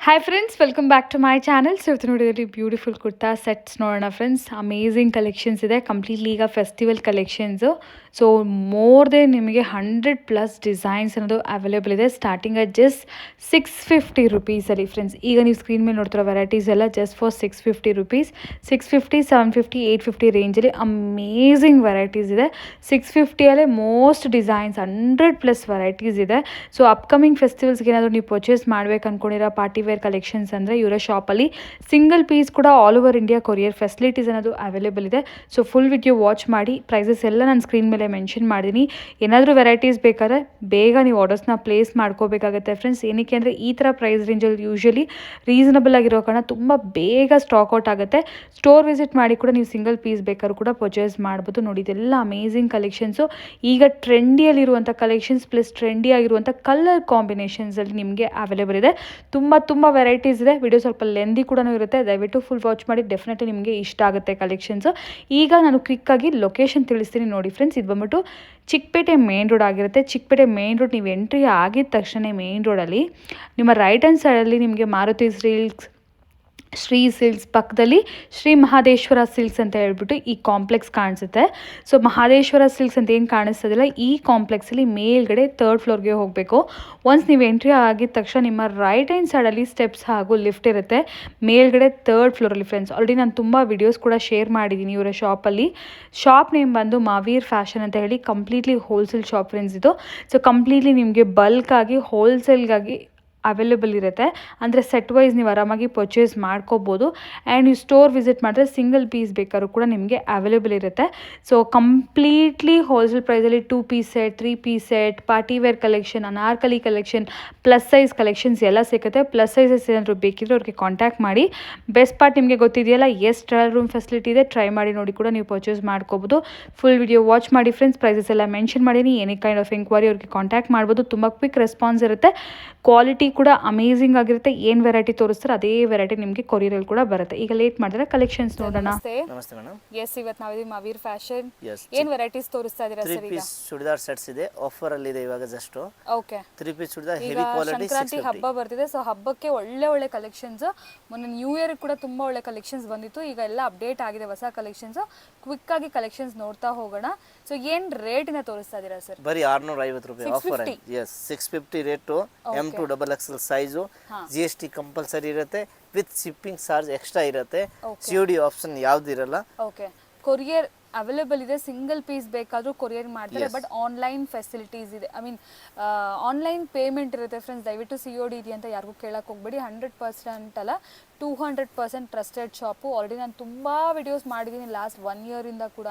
Hi friends, welcome back to my channel. So ಇವತ್ತು ನೋಡಿದ್ರೆ beautiful kurta sets ನೋಡೋಣ friends. Amazing collections ಇದೆ, completely ಈಗ festival collections. So more than ನಿಮಗೆ 100+ designs ಅನ್ನೋದು ಅವೈಲೇಬಲ್ ಇದೆ, ಸ್ಟಾರ್ಟಿಂಗ್ ಅಟ್ ಜಸ್ಟ್ 650 ರುಪೀಸಲ್ಲಿ ಫ್ರೆಂಡ್ಸ್. ಈಗ ನೀವು ಸ್ಕ್ರೀನ್ ಮೇಲೆ ನೋಡ್ತಿರೋ ವೆರೈಟೀಸ್ ಎಲ್ಲ ಜಸ್ಟ್ ಫಾರ್ 650 ರುಪೀಸ್. 650, 750, 850 ರೇಂಜಲ್ಲಿ ಅಮೇಝಿಂಗ್ ವೆರೈಟೀಸ್ ಇದೆ. 650ಯಲ್ಲೇ ಮೋಸ್ಟ್ ಡಿಸೈನ್ಸ್ 100+ ವೆರೈಟೀಸ್ ಇದೆ. ಸೊ ಅಪ್ಕಮಿಂಗ್ ಫೆಸ್ಟಿವಲ್ಸ್ಗೆ ಏನಾದರೂ ನೀವು ಪರ್ಚೇಸ್ ಮಾಡ್ಬೇಕು ಅಂದ್ಕೊಂಡಿರೋ ಪಾರ್ಟಿ ವೇರ್ ಕಲೆಕ್ಷನ್ಸ್ ಅಂದರೆ ಇವರ ಶಾಪಲ್ಲಿ ಸಿಂಗಲ್ ಪೀಸ್ ಕೂಡ all over India courier facilities ಅನ್ನೋದು ಅವೈಲೇಬಲ್ ಇದೆ. ಸೊ ಫುಲ್ ವಿಡಿಯೋ ವಾಚ್ ಮಾಡಿ, ಪ್ರೈಸಸ್ ಎಲ್ಲ ನಾನು ಸ್ಕ್ರೀನ್ ಮೇಲೆ ಮೆನ್ಷನ್ ಮಾಡಿದ್ದೀನಿ. ಏನಾದರೂ ವೆರೈಟೀಸ್ ಬೇಕಾದ್ರೆ ಬೇಗ ನೀವು ಆರ್ಡರ್ಸ್ನ ಪ್ಲೇಸ್ ಮಾಡ್ಕೋಬೇಕಾಗುತ್ತೆ ಫ್ರೆಂಡ್ಸ್. ಏನಕ್ಕೆ ಅಂದರೆ ಈ ಥರ ಪ್ರೈಸ್ ರೇಂಜಲ್ಲಿ ಯೂಶ್ವಲಿ ರೀಸನಬಲ್ ಆಗಿರೋ ಕಾರಣ ತುಂಬ ಬೇಗ ಸ್ಟಾಕ್ ಔಟ್ ಆಗುತ್ತೆ. ಸ್ಟೋರ್ ವಿಸಿಟ್ ಮಾಡಿ ಕೂಡ ನೀವು ಸಿಂಗಲ್ ಪೀಸ್ ಬೇಕಾದ್ರೂ ಕೂಡ ಪರ್ಚೇಸ್ ಮಾಡ್ಬೋದು. ನೋಡಿ, ಇದೆಲ್ಲ ಅಮೇಝಿಂಗ್ ಕಲೆಕ್ಷನ್ಸು, ಈಗ ಟ್ರೆಂಡಿಯಲ್ಲಿರುವಂಥ ಕಲೆಕ್ಷನ್ಸ್ ಪ್ಲಸ್ ಟ್ರೆಂಡಿ ಆಗಿರುವಂಥ ಕಲರ್ ಕಾಂಬಿನೇಷನ್ಸಲ್ಲಿ ನಿಮಗೆ ಅವೈಲೇಬಲ್ ಇದೆ. ತುಂಬ ವೆರೈಟೀಸ್ ಇದೆ. ವಿಡಿಯೋ ಸ್ವಲ್ಪ ಲೆಂದಿ ಕೂಡ ಇರುತ್ತೆ, ದಯವಿಟ್ಟು ಫುಲ್ ವಾಚ್ ಮಾಡಿ, ಡೆಫಿನೆಟ್ಲಿ ನಿಮಗೆ ಇಷ್ಟ ಆಗುತ್ತೆ ಕಲೆಕ್ಷನ್ಸು. ಈಗ ನಾನು ಕ್ವಿಕ್ಕಾಗಿ ಲೊಕೇಶನ್ ತಿಳಿಸ್ತೀನಿ ನೋಡಿ ಫ್ರೆಂಡ್ಸ್. ಇದು ಬಂದ್ಬಿಟ್ಟು ಚಿಕ್ಕಪೇಟೆ ಮೇನ್ ರೋಡ್ ಆಗಿರುತ್ತೆ. ಚಿಕ್ಕಪೇಟೆ ಮೇನ್ ರೋಡ್ ನೀವು ಎಂಟ್ರಿ ಆಗಿದ ತಕ್ಷಣ ಮೇನ್ ರೋಡಲ್ಲಿ ನಿಮ್ಮ ರೈಟ್ ಹ್ಯಾಂಡ್ ಸೈಡಲ್ಲಿ ನಿಮಗೆ ಮಾರುತಿ ಶ್ರೀ ಸಿಲ್ಕ್ಸ್ ಪಕ್ಕದಲ್ಲಿ ಶ್ರೀ ಮಹಾದೇಶ್ವರ ಸಿಲ್ಕ್ಸ್ ಅಂತ ಹೇಳ್ಬಿಟ್ಟು ಈ ಕಾಂಪ್ಲೆಕ್ಸ್ ಕಾಣಿಸುತ್ತೆ. ಸೊ ಮಹಾದೇಶ್ವರ ಸಿಲ್ಕ್ಸ್ ಅಂತ ಏನು ಕಾಣಿಸ್ತದಿಲ್ಲ, ಈ ಕಾಂಪ್ಲೆಕ್ಸಲ್ಲಿ ಮೇಲ್ಗಡೆ 3rd ಫ್ಲೋರ್ಗೆ ಹೋಗಬೇಕು. ಒನ್ಸ್ ನೀವು ಎಂಟ್ರಿ ಆಗಿದ ತಕ್ಷಣ ನಿಮ್ಮ ರೈಟ್ ಹ್ಯಾಂಡ್ ಸೈಡಲ್ಲಿ ಸ್ಟೆಪ್ಸ್ ಹಾಗೂ ಲಿಫ್ಟ್ ಇರುತ್ತೆ, ಮೇಲ್ಗಡೆ 3rd ಫ್ಲೋರಲ್ಲಿ ಫ್ರೆಂಡ್ಸ್. ಆಲ್ರೆಡಿ ನಾನು ತುಂಬ ವಿಡಿಯೋಸ್ ಕೂಡ ಶೇರ್ ಮಾಡಿದ್ದೀನಿ ಇವರ ಶಾಪಲ್ಲಿ. ಶಾಪ್ ನೇಮ್ ಬಂದು ಮಾವೀರ್ ಫ್ಯಾಷನ್ ಅಂತ ಹೇಳಿ, ಕಂಪ್ಲೀಟ್ಲಿ ಹೋಲ್ಸೇಲ್ ಶಾಪ್ ಫ್ರೆಂಡ್ಸ್ ಇದು. ಸೊ ಕಂಪ್ಲೀಟ್ಲಿ ನಿಮಗೆ ಬಲ್ಕಾಗಿ ಹೋಲ್ಸೇಲ್ಗಾಗಿ ಅವೈಲೇಬಲ್ ಇರುತ್ತೆ. ಅಂದರೆ ಸೆಟ್ ವೈಸ್ ನೀವು ಆರಾಮಾಗಿ ಪರ್ಚೇಸ್ ಮಾಡ್ಕೋಬೋದು. ಆ್ಯಂಡ್ ನೀವು ಸ್ಟೋರ್ ವಿಸಿಟ್ ಮಾಡಿದ್ರೆ ಸಿಂಗಲ್ ಪೀಸ್ ಬೇಕಾದ್ರೂ ಕೂಡ ನಿಮಗೆ ಅವೈಲೇಬಲ್ ಇರುತ್ತೆ. ಸೊ ಕಂಪ್ಲೀಟ್ಲಿ ಹೋಲ್ಸೇಲ್ ಪ್ರೈಸಲ್ಲಿ 2 piece set, 3 piece set, party wear collection, anarkali collection, plus size collections ಎಲ್ಲ ಸಿಗುತ್ತೆ. ಪ್ಲಸ್ ಸೈಜಸ್ ಏನಾದರೂ ಬೇಕಿದ್ರೆ ಅವ್ರಿಗೆ ಕಾಂಟ್ಯಾಕ್ಟ್ ಮಾಡಿ. ಬೆಸ್ಟ್ ಪಾರ್ಟ್ ನಿಮಗೆ ಗೊತ್ತಿದೆಯಲ್ಲ, ಟ್ರಯಲ್ ರೂಮ್ ಫೆಸಿಲಿಟಿ ಇದೆ, ಟ್ರೈ ಮಾಡಿ ನೋಡಿ ಕೂಡ ನೀವು ಪರ್ಚೇಸ್ ಮಾಡ್ಕೋಬೋದು. ಫುಲ್ ವಿಡಿಯೋ ವಾಚ್ ಮಾಡಿ ಫ್ರೆಂಡ್ಸ್. ಪ್ರೈಸಸ್ ಎಲ್ಲ ಮೆನ್ಷನ್ ಮಾಡೀನಿ, ಎನಿ ಕೈಂಡ್ ಆಫ್ ಎಂಕ್ವೈರಿ ಅವ್ರಿಗೆ ಕಾಂಟ್ಯಾಕ್ಟ್ ಮಾಡ್ಬೋದು. ತುಂಬ ಕ್ವಿಕ್ ರೆಸ್ಪಾನ್ಸ್ ಇರುತ್ತೆ, ಕ್ವಾಲಿಟಿ ಕೂಡ ಅಮೇಝಿಂಗ್ ಆಗಿರುತ್ತೆ. ಏನು ವೆರೈಟಿ ತೋರಿಸ್ತಾರೆ ಅದೇ ವೆರೈಟಿ ನಿಮಗೆ ಕೊರಿಯರಲ್ಲಿ ಕೂಡ ಬರುತ್ತೆ. ಈಗ ಲೇಟ್ ಮಾಡಿದ್ರೆ ಕಲೆಕ್ಷನ್ಸ್ ನೋಡೋಣ. ನಮಸ್ತೆ ಮೇಡಮ್. ಎಸ್, ಇವತ್ತು ನಾವಿದ್ದೀವಿ ಮಾವೀರ್ ಫ್ಯಾಷನ್. ಏನು ವೆರೈಟೀಸ್ ತೋರಿಸ್ತಾ ಇದ್ದೀರಾ ಸರ್? 3 ಪೀಸ್ ಚೂಡಿದಾರ್ ಸೆಟ್ಸ್ ಇದೆ, ಆಫರ್ ಅಲ್ಲಿ ಇದೆ ಇವಾಗ just. Okay, 3 piece chudidar heavy quality. Sankranti ಹಬ್ಬ ಬರ್ತಿದೆ, ಸೊ ಹಬ್ಬಕ್ಕೆ ಒಳ್ಳೆ ಕಲೆಕ್ಷನ್ಸ್. ಮೊನ್ನೆ ನ್ಯೂ ಇಯರ್ ಕೂಡ ತುಂಬಾ ಒಳ್ಳೆ ಕಲೆಕ್ಷನ್ಸ್ ಬಂದಿತ್ತು. ಈಗ ಎಲ್ಲ ಅಪ್ಡೇಟ್ ಆಗಿದೆ, ಹೊಸ ಕಲೆಕ್ಷನ್ಸ್. ಕ್ವಿಕ್ ಆಗಿ ಕಲೆಕ್ಷನ್ಸ್ ನೋಡ್ತಾ ಹೋಗೋಣ. ಸೊ ಏನ್ ರೇಟಿನ ತೋರಿಸ್ತಾ ಇದ್ದೀರಾ ಸರ್? ಬರೀ 650 ರೂಪಾಯಿ offer. Yes, 650 rate. M2 XXL size, GST compulsory ಇರುತ್ತೆ, ವಿತ್ ಶಿಪ್ಪಿಂಗ್ ಚಾರ್ಜ್ ಎಕ್ಸ್ಟ್ರಾ ಇರುತ್ತೆ. COD ಆಪ್ಷನ್ ಯಾವ್ದು ಇರಲ್ಲ. ಓಕೆ, ಕೊರಿಯರ್ ಅವೈಲೇಬಲ್ ಇದೆ. ಸಿಂಗಲ್ ಪೀಸ್ ಬೇಕಾದರೂ ಕೊರಿಯರ್ ಮಾಡ್ತಾರೆ, ಬಟ್ ಆನ್ಲೈನ್ ಫೆಸಿಲಿಟೀಸ್ ಇದೆ. ಐ ಮೀನ್ ಆನ್ಲೈನ್ ಪೇಮೆಂಟ್ ಇರುತ್ತೆ ಫ್ರೆಂಡ್ಸ್. ದಯವಿಟ್ಟು COD ಇದೆ ಅಂತ ಯಾರಿಗೂ ಕೇಳಕ್ಕೆ ಹೋಗ್ಬೇಡಿ. 100% ಅಲ್ಲ, 200% ಟ್ರಸ್ಟೆಡ್ ಶಾಪು. ಆಲ್ರೆಡಿ ನಾನು ತುಂಬ ವಿಡಿಯೋಸ್ ಮಾಡಿದ್ದೀನಿ ಲಾಸ್ಟ್ 1 ಇಯರಿಂದ ಕೂಡ.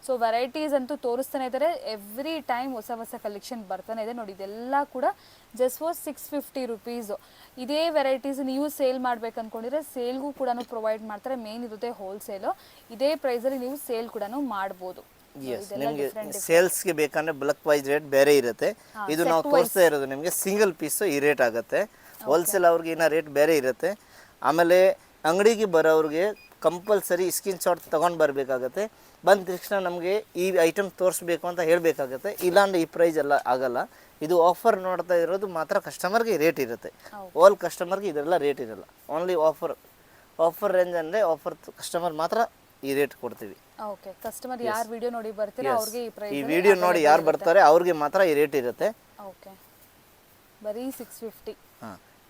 ಸೊ ವೆರೈಟೀಸ್ ಅಂತೂ ತೋರಿಸ್ತಾನೆ ಇದ್ದಾರೆ, ಎವ್ರಿ ಟೈಮ್ ಹೊಸ ಕಲೆಕ್ಷನ್ ಬರ್ತಾನೆ ಇದೆ. ನೋಡಿ, ಇದೆಲ್ಲ ಕೂಡ ಜಸ್ಟ್ ಫಾರ್ 650 ರುಪೀಸು. ಇದೇ ವೆರೈಟೀಸ್ ನೀವು ಸೇಲ್ ಮಾಡ್ಬೇಕು ಅಂದ್ಕೊಂಡಿದ್ರೆ ಸೇಲ್ಗೂ ಕೂಡ ಪ್ರೊವೈಡ್ ಮಾಡ್ತಾರೆ. ಮೇನ್ ಇರುತ್ತೆ ಹೋಲ್ಸೇಲು. ಇದೇ ಪ್ರೈಸಲ್ಲಿ ನೀವು ಸೇಲ್ ಕೂಡ ಮಾಡ್ಬೋದು. ನಿಮಗೆ ಸೇಲ್ಸ್ಗೆ ಬೇಕಂದ್ರೆ ಬಲ್ಕ್ ವೈಸ್ ರೇಟ್ ಬೇರೆ ಇರುತ್ತೆ. ಇದು ನಾವು ತೋರಿಸ್ತಾ ಇರೋದು ನಿಮಗೆ ಸಿಂಗಲ್ ಪೀಸ್ ಈ ರೇಟ್ ಆಗುತ್ತೆ. ಹೋಲ್ಸೇಲ್ ಅವ್ರಿಗೆ ಏನೋ ರೇಟ್ ಬೇರೆ ಇರುತ್ತೆ. ಆಮೇಲೆ ಅಂಗಡಿಗೆ ಬರೋವ್ರಿಗೆ ಕಂಪಲ್ಸರಿ ಸ್ಕ್ರೀನ್ ಶಾಟ್ ತೊಗೊಂಡು ಬರಬೇಕಾಗತ್ತೆ. ಬಂದ ತಕ್ಷಣ ನಮಗೆ ಈ ಐಟಮ್ ತೋರಿಸ್ಬೇಕು ಅಂತ ಹೇಳಬೇಕಾಗತ್ತೆ, ಇಲ್ಲಾಂದ್ರೆ ಈ ಪ್ರೈಸ್ ಎಲ್ಲ ಆಗಲ್ಲ. ಇದು ಆಫರ್ ನೋಡ್ತಾ ಇರೋದು ಮಾತ್ರ ಕಸ್ಟಮರ್ಗೆ ರೇಟ್ ಇರುತ್ತೆ. ಆಲ್ ಕಸ್ಟಮರ್ಗೆ ಇದೆಲ್ಲ ರೇಟ್ ಇರಲ್ಲ. ಓನ್ಲಿ ಆಫರ್ ರೇಂಜ್ ಅಂದರೆ ಆಫರ್ ಕಸ್ಟಮರ್ ಮಾತ್ರ ಈ ರೇಟ್ ಕೊಡ್ತೀವಿ. ಓಕೆ, ಕಸ್ಟಮರ್ ಯಾರು ವಿಡಿಯೋ ನೋಡಿ ಬರ್ತಾರೆ ಅವ್ರಿಗೆ ಈ ಪ್ರೈಸ್, ಈ ವಿಡಿಯೋ ನೋಡಿ ಯಾರು ಬರ್ತಾರೆ ಅವ್ರಿಗೆ ಮಾತ್ರ ಈ ರೇಟ್ ಇರುತ್ತೆ. ಓಕೆ, ಬರೀ 650.